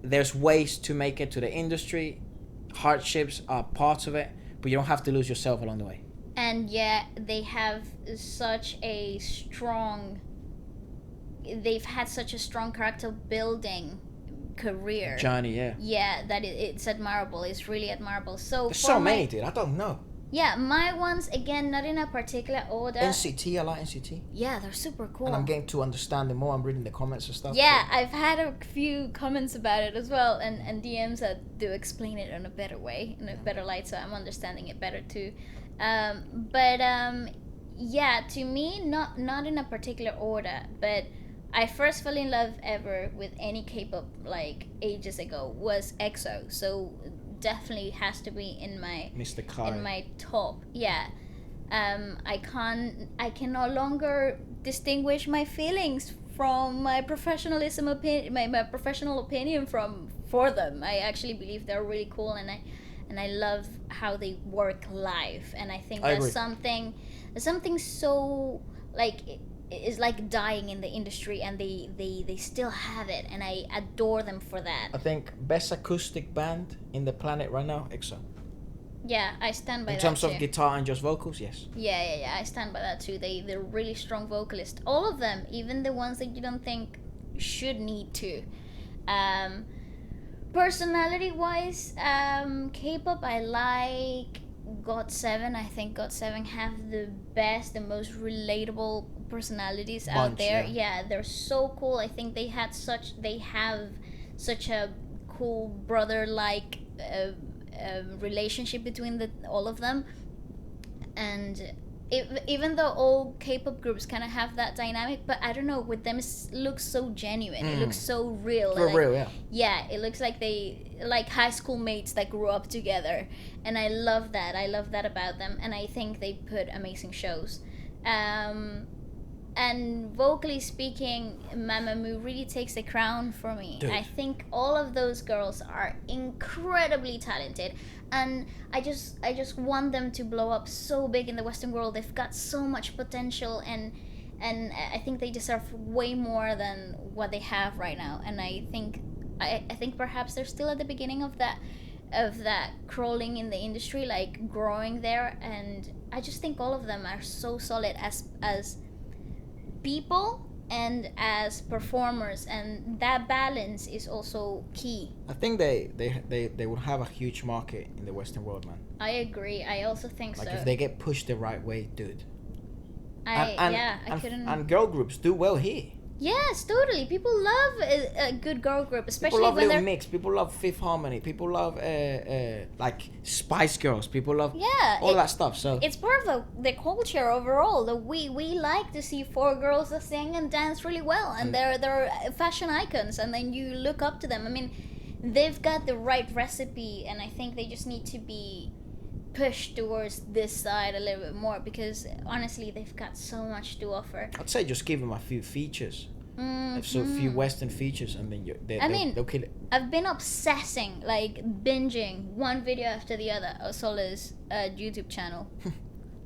there's ways to make it to the industry. Hardships are parts of it, but you don't have to lose yourself along the way. And yet they have such a strong... They've had such a strong character building career. Johnny, yeah. Yeah, that it's admirable. It's really admirable. So There's so many, dude. I don't know. Yeah, my ones, again, not in a particular order. NCT, I like NCT. Yeah, they're super cool. And I'm getting to understand them more. I'm reading the comments and stuff. Yeah, I've had a few comments about it as well, and DMs that do explain it in a better way, in a better light, so I'm understanding it better too. Yeah, to me, not in a particular order, but I first fell in love ever with any K-pop like ages ago was EXO, so definitely has to be in my Mr. Kai. in my top. Yeah. I can no longer distinguish my feelings from my professionalism opinion, my professional opinion for them. I actually believe they're really cool, and I love how they work live, and I think I that's agree. something so like is like dying in the industry, and they still have it, and I adore them for that. I think best acoustic band in the planet right now, EXO. Yeah, I stand by In that terms too. of guitar and just vocals, yes. Yeah, I stand by that too. They're really strong vocalists. All of them, even the ones that you don't think should need to. Personality wise, K-pop, I like GOT7. I think GOT7 have the best, the most relatable personalities out Bunch, there. yeah. Yeah, they're so cool. I think they have such a cool brother-like relationship between all of them, and even though all K-pop groups kind of have that dynamic, but I don't know, with them it looks so genuine. It looks so real. For like, real, yeah. Yeah, it looks like they like high school mates that grew up together, and I love that. I love that about them, and I think they put amazing shows. And vocally speaking, Mamamoo really takes the crown for me. Dude. I think all of those girls are incredibly talented, and I just want them to blow up so big in the Western world. They've got so much potential, and I think they deserve way more than what they have right now. And I think perhaps they're still at the beginning of that crawling in the industry, like growing there. And I just think all of them are so solid as people and as performers, and that balance is also key. I think they would have a huge market in the Western world, man. I agree. I also think Like so. if they get pushed the right way, dude. I couldn't. And girl groups do well here. Yes, totally. People love a good girl group, especially People love when Little they're Mix. People love Fifth Harmony. People love like Spice Girls. People love all that stuff. So it's part of the culture overall. That we like to see four girls that sing and dance really well, and they're fashion icons, and then you look up to them. I mean, they've got the right recipe, and I think they just need to be pushed towards this side a little bit more, because honestly they've got so much to offer. I'd say just give them a few features. So a few Western features, and then they'll kill it. I've been obsessing, like binging one video after the other of Sola's YouTube channel.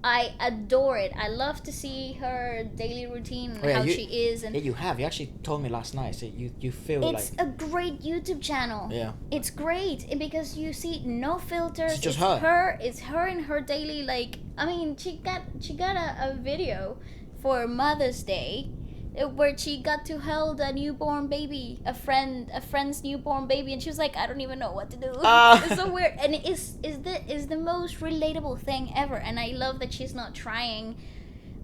I adore it. I love to see her daily routine and how she is. And yeah, you have. You actually told me last night. So you feel it's like a great YouTube channel. Yeah. It's great because you see no filters. It's just her. It's her in her daily, like, I mean, she got a video for Mother's Day where she got to hold a newborn baby, a friend's newborn baby, and she was like, I don't even know what to do. It's so weird, and it is the most relatable thing ever, and I love that she's not trying.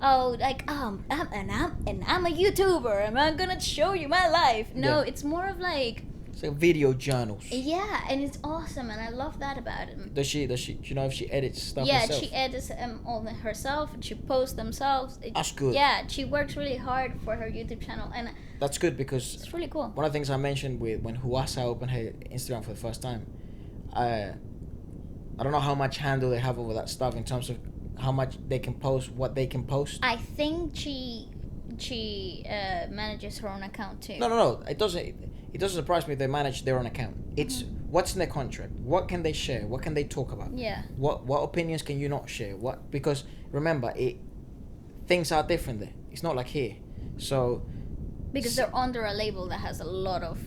Oh, like I'm a YouTuber, and I'm gonna show you my life. No, it's more of like. It's like video journals. Yeah, and it's awesome, and I love that about him. Does she? Do you know if she edits stuff Yeah, herself? she edits all herself, and she posts themselves. That's good. Yeah, she works really hard for her YouTube channel, and that's good because it's really cool. One of the things I mentioned when HWASA opened her Instagram for the first time, I don't know how much handle they have over that stuff in terms of how much they can post, what they can post. I think she manages her own account too. No. It doesn't surprise me if they manage their own account. It's what's in their contract. What can they share? What can they talk about? Yeah. What opinions can you not share? Because remember, things are different there. It's not like here. So. Because they're under a label that has a lot of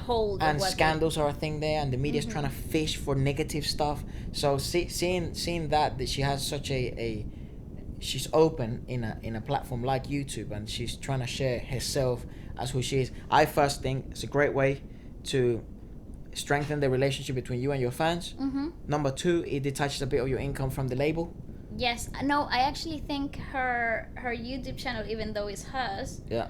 hold. And scandals are a thing there, and the media's trying to fish for negative stuff. So seeing that she has such she's open in a platform like YouTube, and she's trying to share herself as who she is. I first think it's a great way to strengthen the relationship between you and your fans. Number 2, it detaches a bit of your income from the label. Yes. No, I actually think her YouTube channel, even though it's hers. Yeah.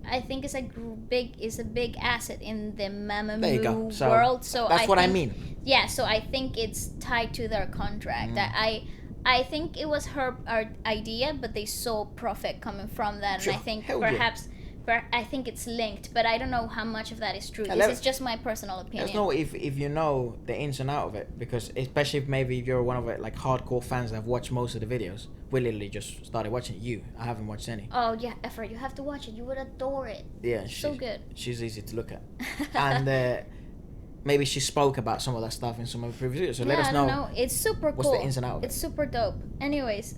I think it's a big asset in the Mamamoo So world. So that's what I mean. Yeah, so I think it's tied to their contract. I think it was her idea, but they saw profit coming from that, and I think perhaps. I think it's linked, but I don't know how much of that is true. This is just my personal opinion. Let us know if you know the ins and out of it, because especially if you're one of it like hardcore fans that have watched most of the videos. We literally just started watching it. I haven't watched any. Oh yeah, Efra, you have to watch it. You would adore it. Yeah, so good. She's easy to look at, and maybe she spoke about some of that stuff in some of the previous videos. So let us know. I don't know. It's super what's cool. the ins and out of it. It's super dope. Anyways,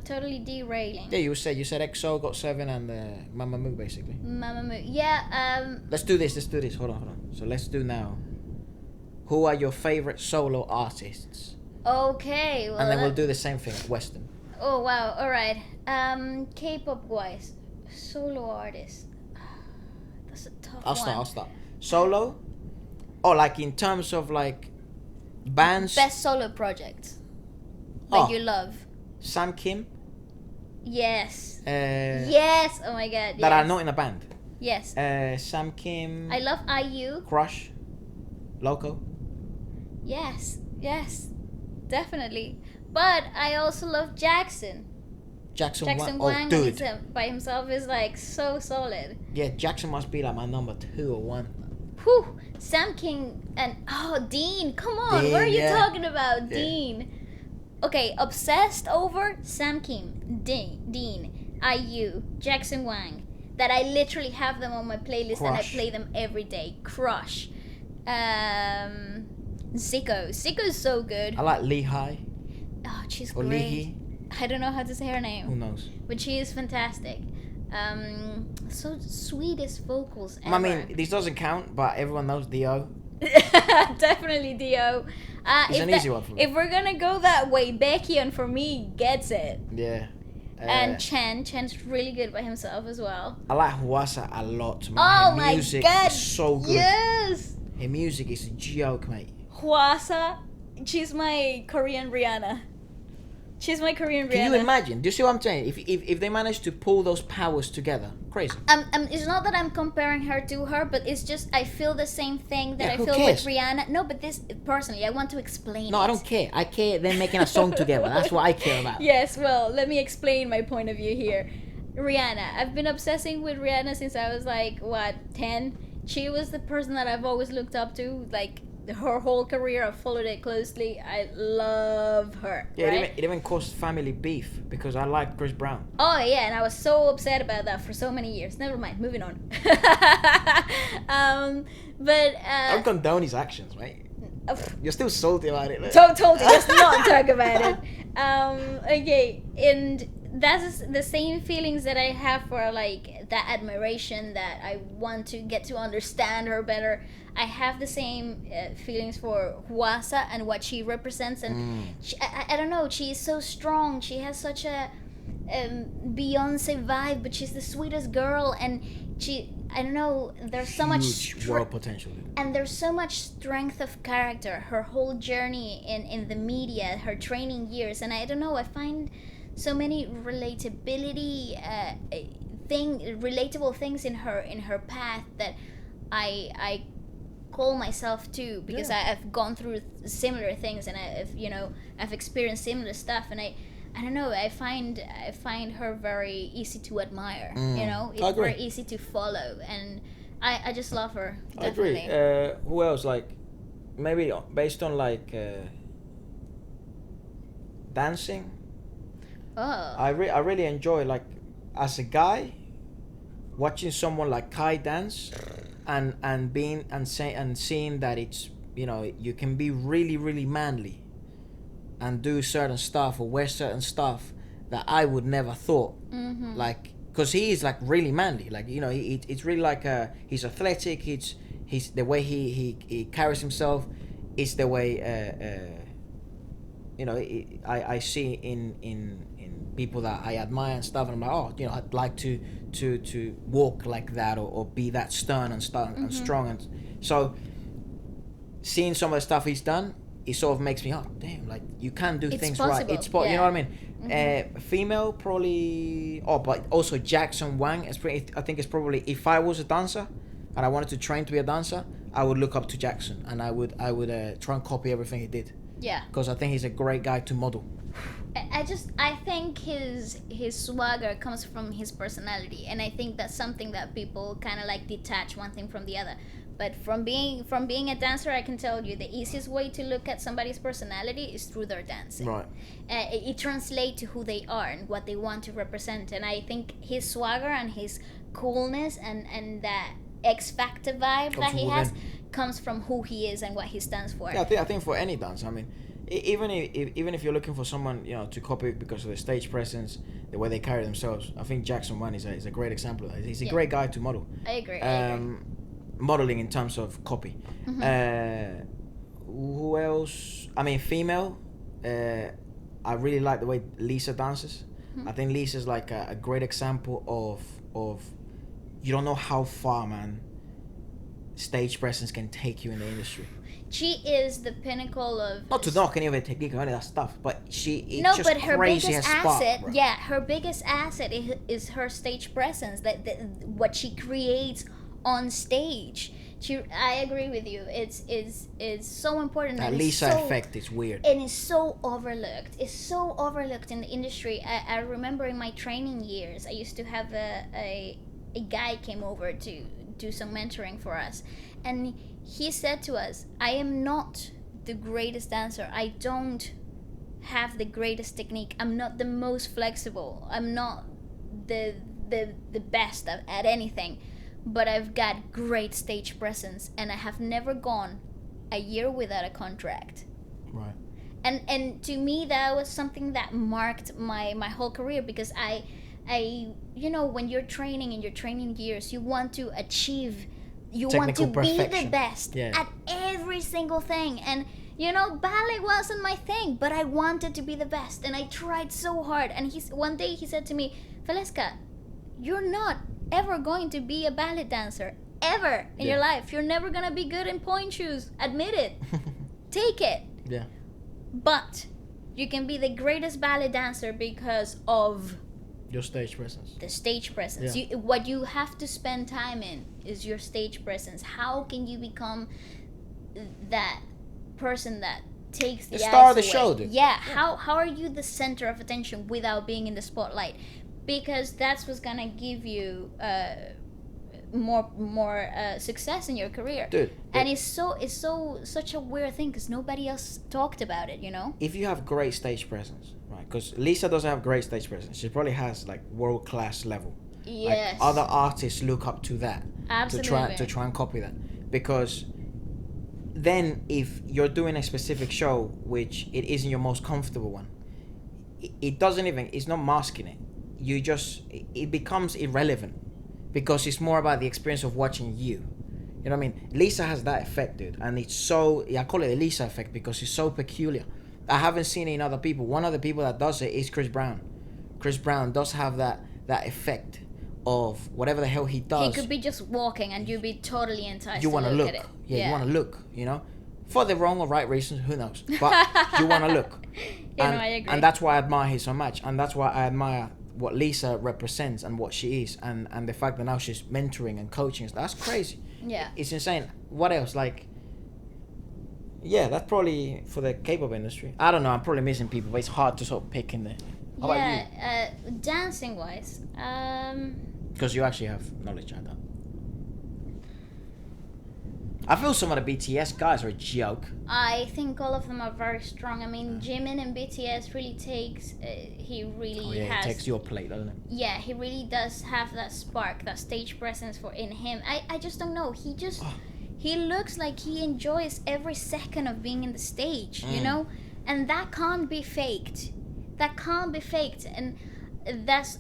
totally derailing. Yeah, you said EXO got 7 and Mamamoo basically. Mamamoo. Yeah. Let's do this. Hold on. So let's do now. Who are your favorite solo artists? Okay. Well, and then we'll do the same thing, Western. Oh wow! All right. K-pop wise, solo artist. That's a tough one. I'll start. Solo. Oh, like in terms of like bands. Best solo project that you love. Sam Kim. Yes. Yes. Oh my god. That are not in a band. Yes. Sam Kim. I love IU. Crush. Loco. Yes. Definitely. But I also love Jackson. Jackson Wang oh, dude. By himself is like so solid. Yeah, Jackson must be like my number 2 or 1. Whew. Sam King and Dean. Come on, what are you talking about, Dean? Okay, obsessed over Sam Kim, Dean, IU, Jackson Wang. That I literally have them on my playlist. Crush. And I play them every day. Crush. Zico. Zico's so good. I like Lehigh. Oh, she's or great. Leahy. I don't know how to say her name. Who knows? But she is fantastic. So sweetest vocals ever. I mean, this doesn't count, but everyone knows Dio. Definitely Dio. It's an easy one for me. If we're gonna go that way, Baekhyun for me gets it. Yeah. And Chen's really good by himself as well. I like HWASA a lot, man. Oh her my music god, is so good. Yes. Her music is a joke, mate. HWASA, she's my Korean Rihanna. Rihanna. Can you imagine? Do you see what I'm saying? If they manage to pull those powers together, crazy. It's not that I'm comparing her to her, but it's just I feel the same thing that I feel cares? with Rihanna. No, but this personally, I want to explain. No, I don't care. I care them making a song together. That's what I care about. Yes, well, let me explain my point of view here. Rihanna. I've been obsessing with Rihanna since I was 10. She was the person that I've always looked up to, her whole career. I've followed it closely. I love her. Yeah, right? it even caused family beef because I like Chris Brown. Oh yeah, and I was so upset about that for so many years. Never mind, moving on. Don't condone his actions, right? You're still salty about it. Totally. Let's not talk about it. Okay, and that's the same feelings that I have for that admiration that I want to get to understand her better. I have the same feelings for HWASA and what she represents, and I don't know. She is so strong. She has such a Beyonce vibe, but she's the sweetest girl, and I don't know, there's so much world potential, and there's so much strength of character, her whole journey in the media, her training years, and I don't know, I find so many relatable things in her path that I call myself to, because I've gone through similar things, and I've experienced similar stuff, and I don't know, I find her very easy to admire. It's very easy to follow, and I just love her. Definitely. I agree. Who else? Like, maybe based on like dancing. Oh. I really enjoy, like, as a guy, watching someone like Kai dance, and seeing that it's, you can be really, really manly and do certain stuff or wear certain stuff that I would never thought. Mm-hmm. Like, because he is like really manly, like, it's really like he's athletic, he's the way he carries himself is the way I see in people that I admire and stuff, and I'm like, I'd like to walk like that, or be that stern and and strong, and so seeing some of the stuff he's done, it sort of makes me, oh damn, like, you can do things possible. right. It's you know what I mean. Female, probably, but also Jackson Wang is pretty. I think it's probably, if I was a dancer and I wanted to train to be a dancer, I would look up to Jackson, and I would try and copy everything he did. Yeah. Because I think he's a great guy to model. I think his swagger comes from his personality, and I think that's something that people kind of like detach one thing from the other. But from being a dancer, I can tell you the easiest way to look at somebody's personality is through their dancing. Right. It translates to who they are and what they want to represent, and I think his swagger and his coolness and that X Factor vibe that he has comes from who he is and what he stands for. Yeah, I think for any dancer, I mean, even if you're looking for someone, to copy because of the stage presence, the way they carry themselves, I think Jackson Wang is a great example of that. He's a great guy to model. I agree. Modeling in terms of copy. Mm-hmm. Who else? I mean, female. I really like the way Lisa dances. I think Lisa's like a great example of you don't know how far, man, stage presence can take you in the industry. She is the pinnacle of... Not to knock any of her technique or any of that stuff, but her crazy biggest asset, her biggest asset is her stage presence, that what she creates on stage. I agree with you. It's so important. That Lisa effect is weird. And it's so overlooked. It's so overlooked in the industry. I remember in my training years, I used to have a guy came over to do some mentoring for us, and he said to us, I am not the greatest dancer. I don't have the greatest technique. I'm not the most flexible. I'm not the best at anything. But I've got great stage presence, and I have never gone a year without a contract. Right. And to me, that was something that marked my whole career, because I when you're training in your training years, you want to achieve, you technical want to perfection. be the best at every single thing. And ballet wasn't my thing, but I wanted to be the best, and I tried so hard. And one day he said to me, Waleska, you're not ever going to be a ballet dancer ever in your life. You're never gonna be good in point shoes. Admit it. Take it. Yeah. But you can be the greatest ballet dancer because of your stage presence. The stage presence. Yeah. What you have to spend time in is your stage presence. How can you become that person that takes the star of the away? show, dude. Yeah. How are you the center of attention without being in the spotlight? Because that's what's gonna give you more success in your career. Dude. And it's such a weird thing, because nobody else talked about it. If you have great stage presence, right? Because Lisa doesn't have great stage presence. She probably has like world-class level. Yes. Like, other artists look up to that. Absolutely. To try and copy that, because then if you're doing a specific show which it isn't your most comfortable one, it's not masking it. It becomes irrelevant, because it's more about the experience of watching you. You know what I mean? Lisa has that effect, dude, and I call it the Lisa effect because it's so peculiar. I haven't seen it in other people. One of the people that does it is Chris Brown. Chris Brown does have that effect of whatever the hell he does. He could be just walking and you'd be totally enticed You to want to look look. at it. Yeah, you want to look, you know? For the wrong or right reasons, who knows? But you want to look. Yeah, no, I agree. And that's why I admire her so much. And that's why I admire what Lisa represents and what she is. And the fact that now she's mentoring and coaching. That's crazy. Yeah. It's insane. What else? Like, yeah, that's probably for the K-pop industry. I don't know. I'm probably missing people, but it's hard to sort of pick in there. How about you? Dancing wise, Because you actually have knowledge of that. I feel some of the BTS guys are a joke. I think all of them are very strong. I mean, Jimin in BTS really takes. He really has. It takes your plate, doesn't it? Yeah, he really does have that spark, that stage presence in him. I just don't know. He looks like he enjoys every second of being in the stage, you know, and that can't be faked. That can't be faked, and that's.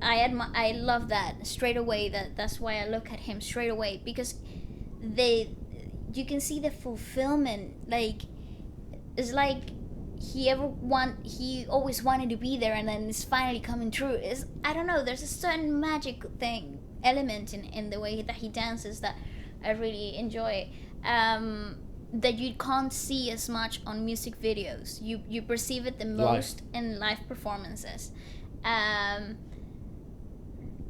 I love that straight away. That's why I look at him straight away, because you can see the fulfillment. Like, it's like he always wanted to be there, and then it's finally coming true. I don't know, there's a certain magic element in the way that he dances that I really enjoy, that you can't see as much on music videos. You perceive it the most in live performances.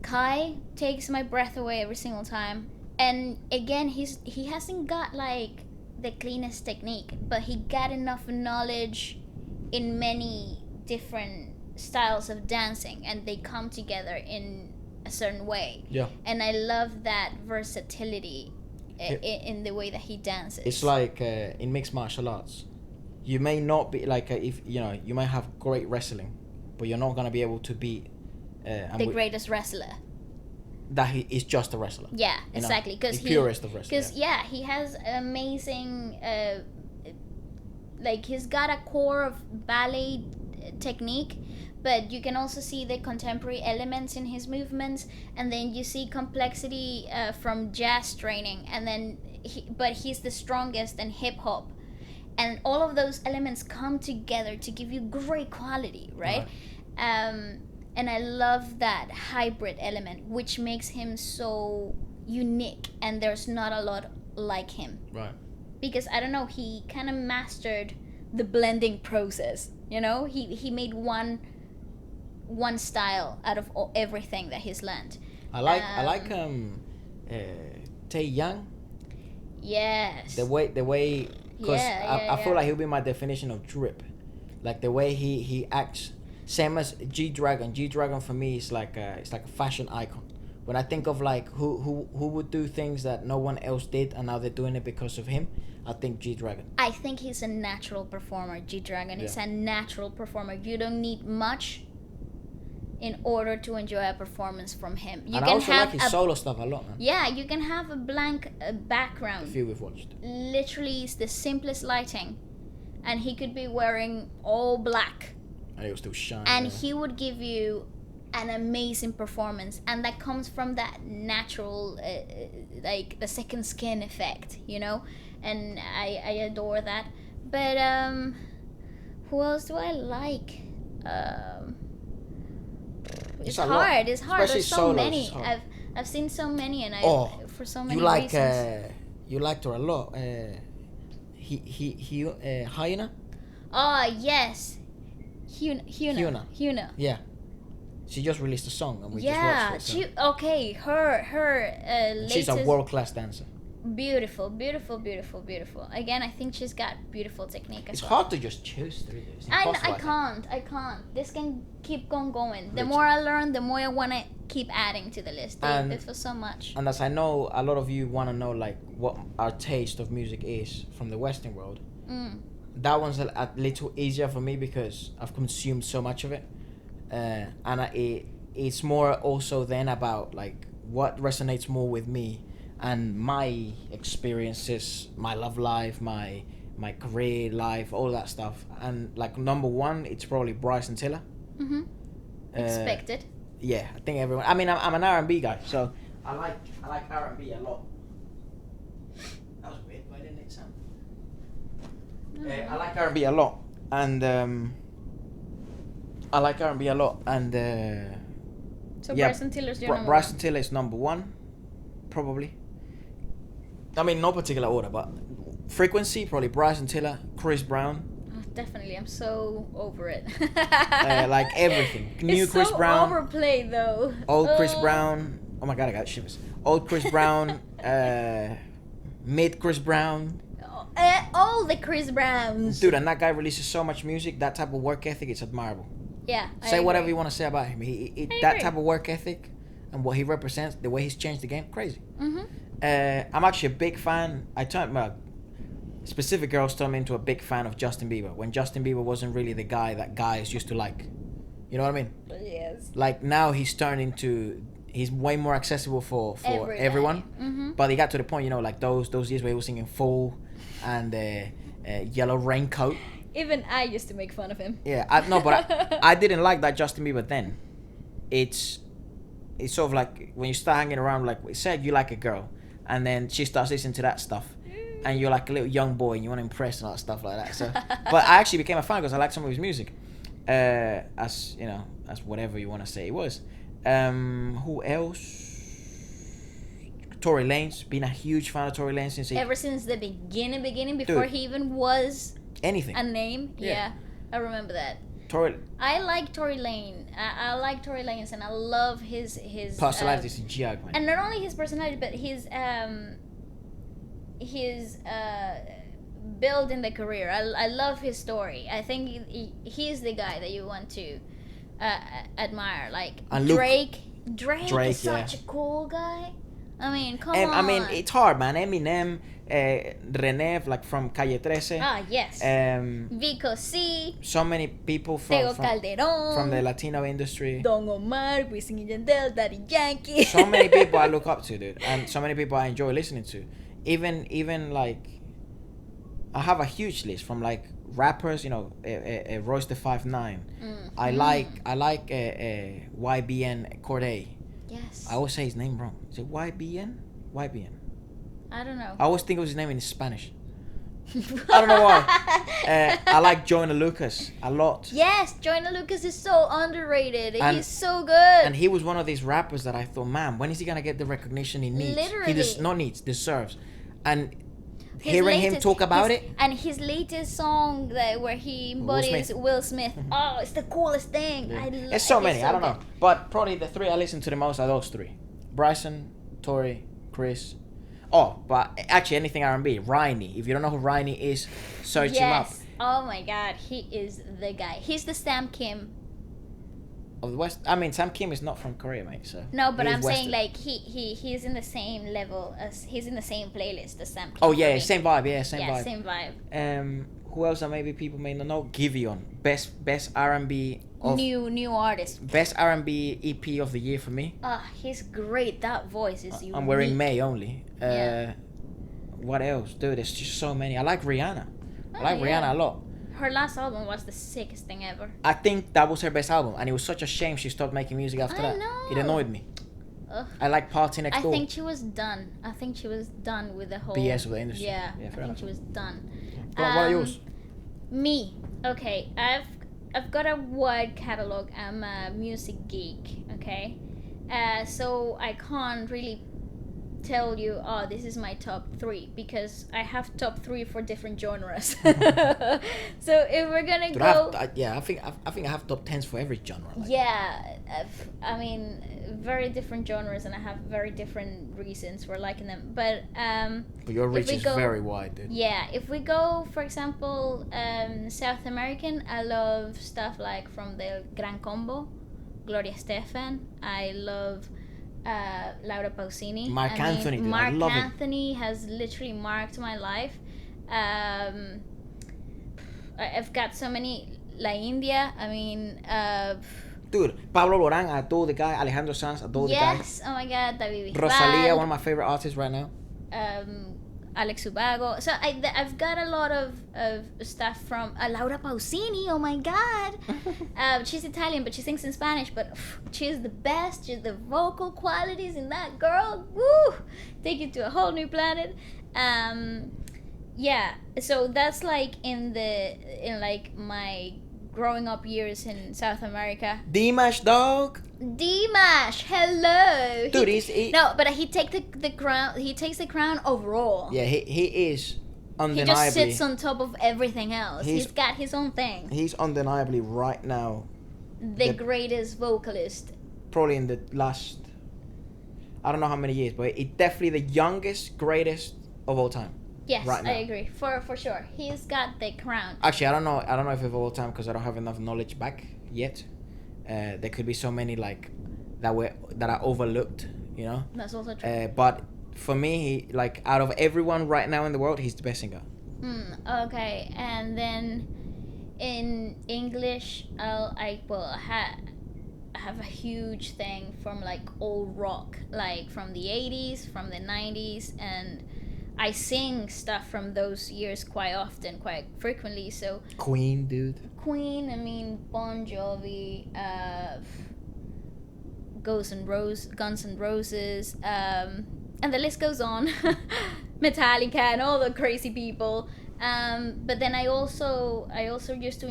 Kai takes my breath away every single time. And again, he hasn't got like the cleanest technique, but he got enough knowledge in many different styles of dancing, and they come together in a certain way. Yeah. And I love that versatility in the way that he dances. It's like in mixed martial arts, you may not be like if you know, you might have great wrestling, but you're not gonna be able to beat the greatest wrestler. That he is just a wrestler. Yeah, exactly. Because the purest of wrestlers. Because he has amazing, like he's got a core of ballet technique, but you can also see the contemporary elements in his movements, and then you see complexity from jazz training, and then but he's the strongest in hip hop, and all of those elements come together to give you great quality, right? And I love that hybrid element, which makes him so unique, and there's not a lot like him. Right. Because, I don't know, he kind of mastered the blending process, you know? He made one style out of everything that he's learned. I like Taeyang. Yes. The way, because I feel like he'll be my definition of drip. Like the way he acts. Same as G-Dragon. G-Dragon for me is like a fashion icon. When I think of like who would do things that no one else did and now they're doing it because of him, I think G-Dragon. I think he's a natural performer. G-Dragon is a natural performer. You don't need much in order to enjoy a performance from him. I also like his solo stuff a lot, man. Yeah, you can have a blank background. A few we've watched. Literally, it's the simplest lighting, and he could be wearing all black. And it will still shine. And he would give you an amazing performance, and that comes from that natural, like the second skin effect, you know. And I adore that. But who else do I like? It's hard. It's hard. There's so many. I've seen so many, and for so many reasons. You liked her a lot. HWASA. Oh yes. Hyuna. Yeah. She just released a song and we just watched it. So. Her latest. She's a world-class dancer. Beautiful. Again, I think she's got beautiful technique as well. It's hard to just choose through this. I can't. This can keep on going. The more I learn, the more I want to keep adding to the list. There's so much. And as I know, a lot of you want to know like what our taste of music is from the Western world. That one's a little easier for me because I've consumed so much of it, and it's more also then about like what resonates more with me and my experiences, my love life, my career life, all that stuff. And like number one, it's probably BRYSON TILLER. Expected. Yeah, I think everyone. I mean, I'm an R&B guy, so I like R&B a lot. That was weird. Why didn't it sound? I like R&B a lot, and I like R&B a lot, and So yeah, Bryson Tiller's your number Bryson one. Tiller is number one, probably. I mean, no particular order, but frequency probably Bryson Tiller, Chris Brown, Oh, definitely, I'm so over it. like everything. New It's Chris so Brown, overplayed though. old Chris Brown. Oh my god, I got shivers. Old Chris Brown, mid Chris Brown. All the Chris Browns. Dude, and that guy releases so much music. That type of work ethic, it's admirable. Yeah. Say whatever you want to say about him. I That agree. type of work ethic and what he represents, the way he's changed the game, crazy. Mm-hmm. I'm actually a big fan. Specific girls turned me into a big fan of Justin Bieber when Justin Bieber wasn't really the guy that guys used to like. You know what I mean? Yes. Like now he's way more accessible for Everybody. everyone. Mm-hmm. But he got to the point, like those years where he was singing Full and Yellow Raincoat. Even I used to make fun of him. Yeah, I didn't like that Justin Bieber then. It's sort of like when you start hanging around, like say you like a girl, and then she starts listening to that stuff, and you're like a little young boy and you want to impress and all that stuff like that. So, but I actually became a fan because I liked some of his music, as whatever you want to say it was. Who else? Tory Lanez, been a huge fan of Tory Lanez since Ever since the beginning, before Dude. he even was anything. a name. Yeah. Yeah, I remember that. Tory I like Tory Lane. I like Tory Lanez, and I love his personality is GI, man. and not only his personality, but his build in the career. I love his story. I think he's the guy that you want to admire. Like And look- Drake Drake, is such a cool guy. I mean, come on. I mean, it's hard, man. Eminem, Renev, like from Calle 13. yes. Um, Vico C, so many people Tego from Calderón, the Latino industry. Don Omar, Wisin y Yandel, Daddy Yankee. So many people I look up to, dude, and so many people I enjoy listening to. Even like, I have a huge list from like rappers, Royce the 5'9". I like YBN Corday. Yes. I always say his name wrong. Is it YBN? YBN. I don't know. I always think it was his name in Spanish. I don't know why. I like Joyner Lucas a lot. Yes, Joyner Lucas is so underrated. And- He's so good. And he was one of these rappers that I thought, man, when is he gonna get the recognition he needs? Literally. He deserves. And His hearing him latest- talk about his- it, and his latest song where he embodies Smith. Will Smith. Oh, it's the coolest thing. yeah. I love There's so many. I don't know, but probably the three I listen to the most are those three: Bryson, Tory, Chris. Oh, but actually anything R&B. RIHANNA. If you don't know who RIHANNA is, search him up. Yes. Oh my God, he is the guy. He's the Sam Kim. Of the West. I mean, Sam Kim is not from Korea, mate. So No, but he is I'm saying Western. like he's in the same level as he's in the same playlist as Sam Kim. Oh for yeah, me. same vibe. Yeah, same Yeah, vibe. same vibe. Who else that maybe people may not know? Giveon, best R&B of New artist. best R&B EP of the year for me. He's great. That voice is unique. I'm wearing May only. Yeah. What else, dude? There's just so many. I like Rihanna. I like yeah. Rihanna a lot. Her last album was the sickest thing ever. I think that was her best album, and it was such a shame she stopped making music after I that. know. It annoyed me. Ugh. I like Party Next I Door. think she was done. I think she was done with the whole BS of the industry. Yeah, Yeah, I fair think enough. she was done. What are yours? Me. Okay, I've got a wide catalog. I'm a music geek. Okay, so I can't really tell you, oh, this is my top 3 because I have top 3 for different genres. So if we're gonna Dude, go, I think I have top 10s for every genre. Like. yeah, I mean, very different genres, and I have very different reasons for liking them. But But your reach we is go- very wide, dude. yeah, if we go, for example, South American, I love stuff like from the Gran Combo, Gloria Estefan. I love Laura Pausini. Mark Anthony, dude, I Mark love him. Anthony has literally marked my life. I've got so many. La India, I mean, Dude, Pablo Loran, I adore the guy. Alejandro Sanz, I adore yes, oh my God, David Bisbal. the guy. Rosalia, one of my favorite artists right now. Alex Ubago. So I've got a lot of stuff from Laura Pausini. Oh my God, she's Italian but she sings in Spanish. But she's the best. She's the vocal qualities in that girl. Woo, take you to a whole new planet. Yeah. So that's like in like my growing up years in South America. Dimash, dog. Dimash, hello. Dude, no, but he takes the crown. He takes the crown overall. Yeah, he is undeniably. He just sits on top of everything else. He's got his own thing. He's undeniably right now the greatest vocalist. Probably in the last, I don't know how many years, but it's definitely the youngest, greatest of all time. Yes, right now. I agree. For sure. He's got the crown. Actually, I don't know if of all time because I don't have enough knowledge back yet. There could be so many like that are overlooked, you know. That's also true. But for me, he, like out of everyone right now in the world, he's the best singer. Okay, and then in English, I have a huge thing from like old rock, like from the 80s, from the 90s, and I sing stuff from those years quite often, quite frequently. So Queen, dude. Queen, I mean Bon Jovi, Guns N' Roses, and the list goes on. Metallica and all the crazy people. But then I also used to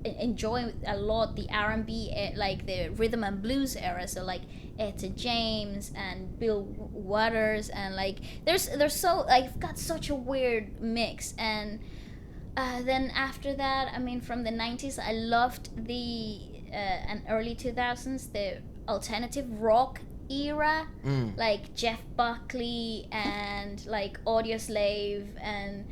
enjoy a lot the R&B, like the rhythm and blues era. So like Etta James and Bill Waters, and like there's so I've got such a weird mix. And then after that, I mean from the 90s, I loved the and early 2000s the alternative rock era, like Jeff Buckley and like Audioslave and.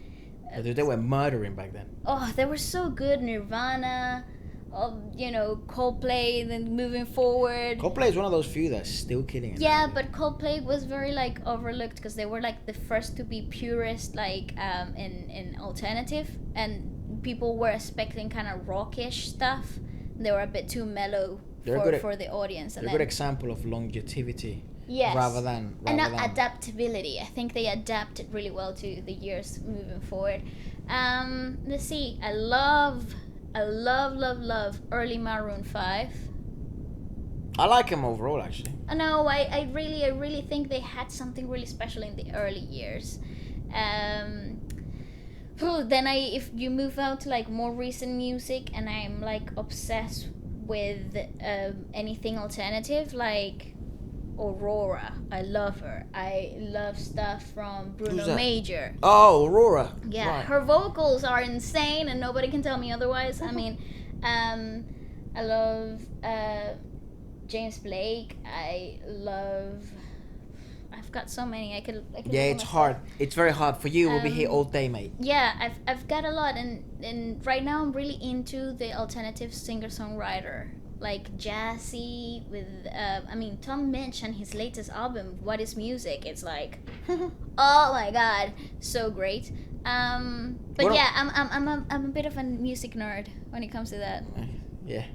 Dude, they were murdering back then. Oh, they were so good. Nirvana, Coldplay. Then moving forward. Coldplay is one of those few that's still killing it. Yeah, but Coldplay was very like overlooked because they were like the first to be purist, like in alternative, and people were expecting kind of rockish stuff. They were a bit too mellow for the audience. They're a good example of longevity. Yes. Rather than adaptability. I think they adapted really well to the years moving forward. Let's see. I love early Maroon 5. I like him overall, actually. No, I really think they had something really special in the early years. Then if you move out to like more recent music, and I'm like obsessed with anything alternative, like Aurora. I love her. I love stuff from Bruno Major. Oh, Aurora. Yeah, right. Her vocals are insane and nobody can tell me otherwise. I mean, I love James Blake. I've got so many. I could yeah, it's hard. It's very hard for you. We'll be here all day, mate. Yeah, I've got a lot, and right now I'm really into the alternative singer-songwriter, like jazzy with Tom Minch and his latest album, What Is Music? It's like oh my god, so great. But yeah, I'm a bit of a music nerd when it comes to that. Yeah.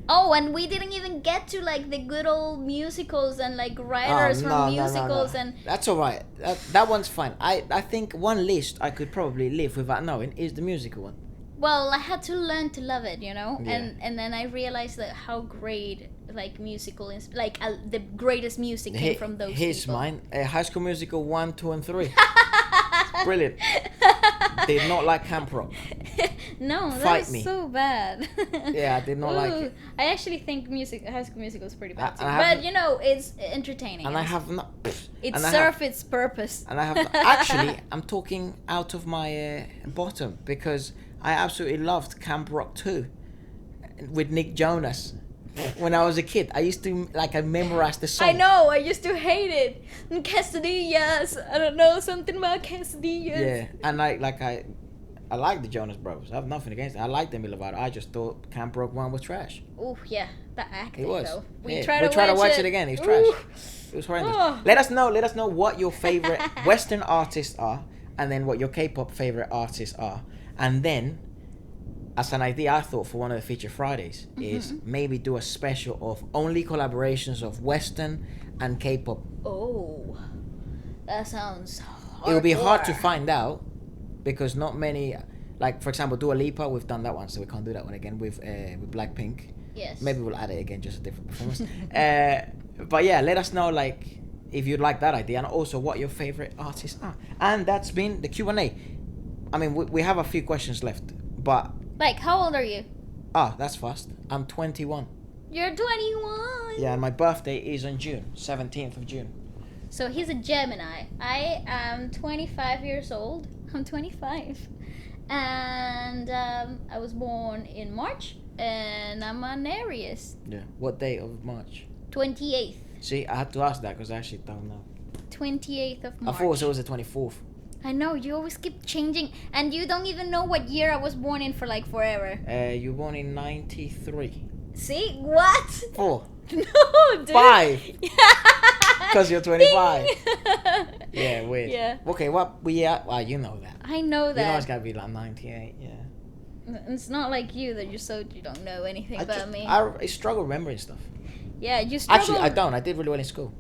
Oh, and we didn't even get to like the good old musicals and like writers from musicals. And that's all right. That one's fine. I think one list I could probably live without knowing is the musical one. Well, I had to learn to love it, Yeah. and then I realized that how great like musical is, like the greatest music came from those Here's people. mine. High School Musical 1, 2, and 3. Brilliant. Did not like camp rock. No, Fight that's me. so bad. Yeah, I did not like it. I actually think High School Musical is pretty bad too. I But it's entertaining. And I have not. It served its purpose. And I have actually, I'm talking out of my bottom because I absolutely loved Camp Rock 2 with Nick Jonas. When I was a kid, I used to I memorized the song. I know, I used to hate it. Quesadillas, I don't know, something about quesadillas. Yeah, and I like the Jonas Brothers. I have nothing against it. I like Demi Lovato. I just thought Camp Rock 1 was trash. Oh yeah, that acting It was. though. We tried to watch it again. It's trash. It was horrendous. Oh. Let us know what your favorite Western artists are, and then what your K-pop favorite artists are, and then. As an idea I thought for one of the Feature Fridays is maybe do a special of only collaborations of Western and K-pop. Oh, that sounds hardcore. It will be hard to find out because not many, like for example Dua Lipa, we've done that one, so we can't do that one again with BLACKPINK. Yes. Maybe we'll add it again, just a different performance. But yeah, let us know like if you'd like that idea and also what your favorite artists are. And that's been the Q&A. I mean, we have a few questions left, but... Like, how old are you? Ah, that's fast. I'm 21. You're 21. Yeah, and my birthday is on June, 17th of June. So he's a Gemini. I am 25 years old. I'm 25. And I was born in March. And I'm an Aries. Yeah. What day of March? 28th. See, I had to ask that because I actually don't know. 28th of March. I thought it was the 24th. I know, you always keep changing. And you don't even know what year I was born in for like forever. You were born in 93. See? What? 4. No, dude. 5. Because you're 25. Yeah, weird. Yeah. Okay, what? Well, you know that. I know You know that. it's gotta be like 98, yeah. It's not like you that you don't know anything about me. I struggle remembering stuff. Yeah, you struggle. Actually, I don't. I did really well in school.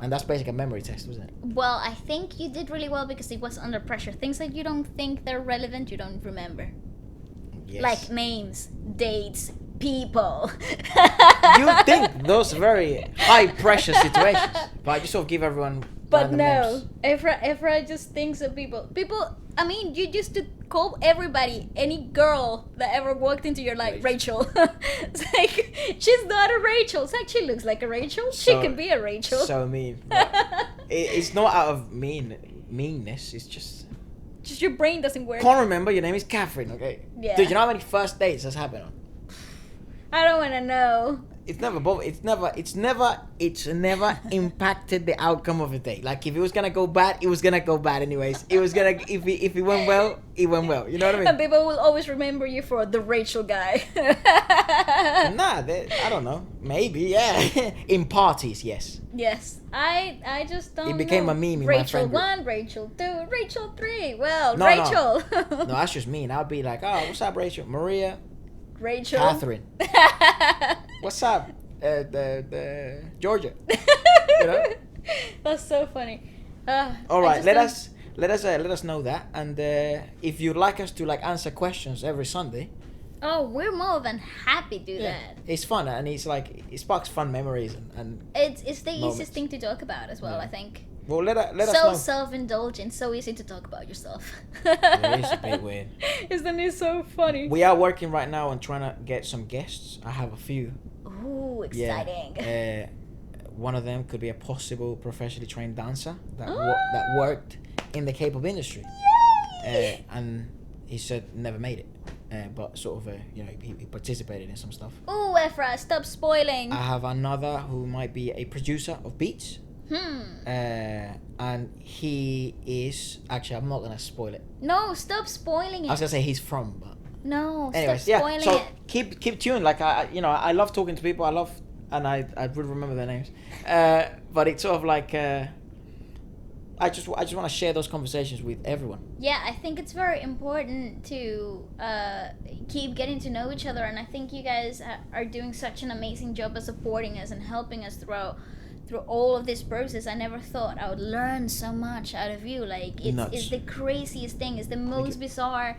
And that's basically a memory test, wasn't it? Well, I think you did really well because it was under pressure. Things that you don't think they're relevant, you don't remember. Yes. Like names, dates, people. You think those very high pressure situations, but you sort of give everyone. But random no, names. Efra just thinks of people. People, I mean, you used to call everybody, any girl that ever walked into your life, Rachel. It's like, she's not a Rachel. It's like, she looks like a Rachel. She could be a Rachel. So mean. It's not out of meanness. It's just. Just your brain doesn't work. Can't remember. Your name is Catherine. Okay. Yeah. Dude, you know how many first dates has happened on? I don't want to know. It's never impacted the outcome of a date. Like if it was gonna go bad, it was gonna go bad anyways. It was gonna if it went well, it went well. You know what I mean? And people will always remember you for the Rachel guy. Nah, I don't know. Maybe, yeah. In parties, yes. Yes, I just don't. It became know. a meme in my Rachel friend group. 1, Rachel 2, Rachel 3. Well, No, Rachel. No, that's just mean. I'd be like, oh, what's up, Rachel? Maria, Rachel. Catherine. What's up, the Georgia? You know? That's so funny. All right, let us know that, and if you'd like us to like answer questions every Sunday. Oh, we're more than happy to do that. It's fun, and it's like it sparks fun memories and It's the moments. easiest thing to talk about as well. Yeah. I think. Well, let us So know. self-indulgent, so easy to talk about yourself. Yeah, it's a bit weird. Isn't it so funny? We are working right now on trying to get some guests. I have a few. Ooh, exciting. Yeah. One of them could be a possible professionally trained dancer that worked in the K-pop industry. And he said never made it. But sort of, he participated in some stuff. Ooh, Efra, stop spoiling. I have another who might be a producer of beats. And he is actually, I'm not gonna spoil it. No, stop spoiling it. I was gonna say he's from, but No, anyways, stop spoiling so it. keep tuned. Like I love talking to people. I would remember their names. But it's sort of like I just want to share those conversations with everyone. Yeah, I think it's very important to keep getting to know each other, and I think you guys are doing such an amazing job of supporting us and helping us through all of this process. I never thought I would learn so much out of you. Like it's the craziest thing. It's the most bizarre,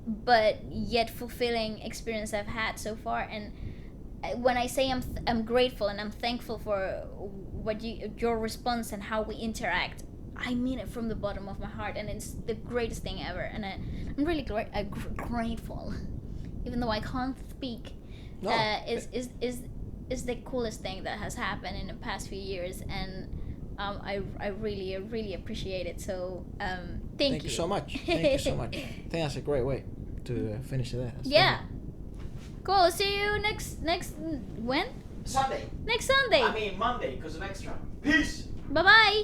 but yet fulfilling experience I've had so far. And when I say I'm grateful and I'm thankful for what your response and how we interact, I mean it from the bottom of my heart, and it's the greatest thing ever. And I'm really grateful, even though I can't speak. No. Is the coolest thing that has happened in the past few years, and I really appreciate it. So thank you so much. Thank you so much. I think that's a great way to finish it there. Yeah. Cool. See you next when? Sunday. Next Sunday. I mean Monday because of extra. Peace. Bye bye.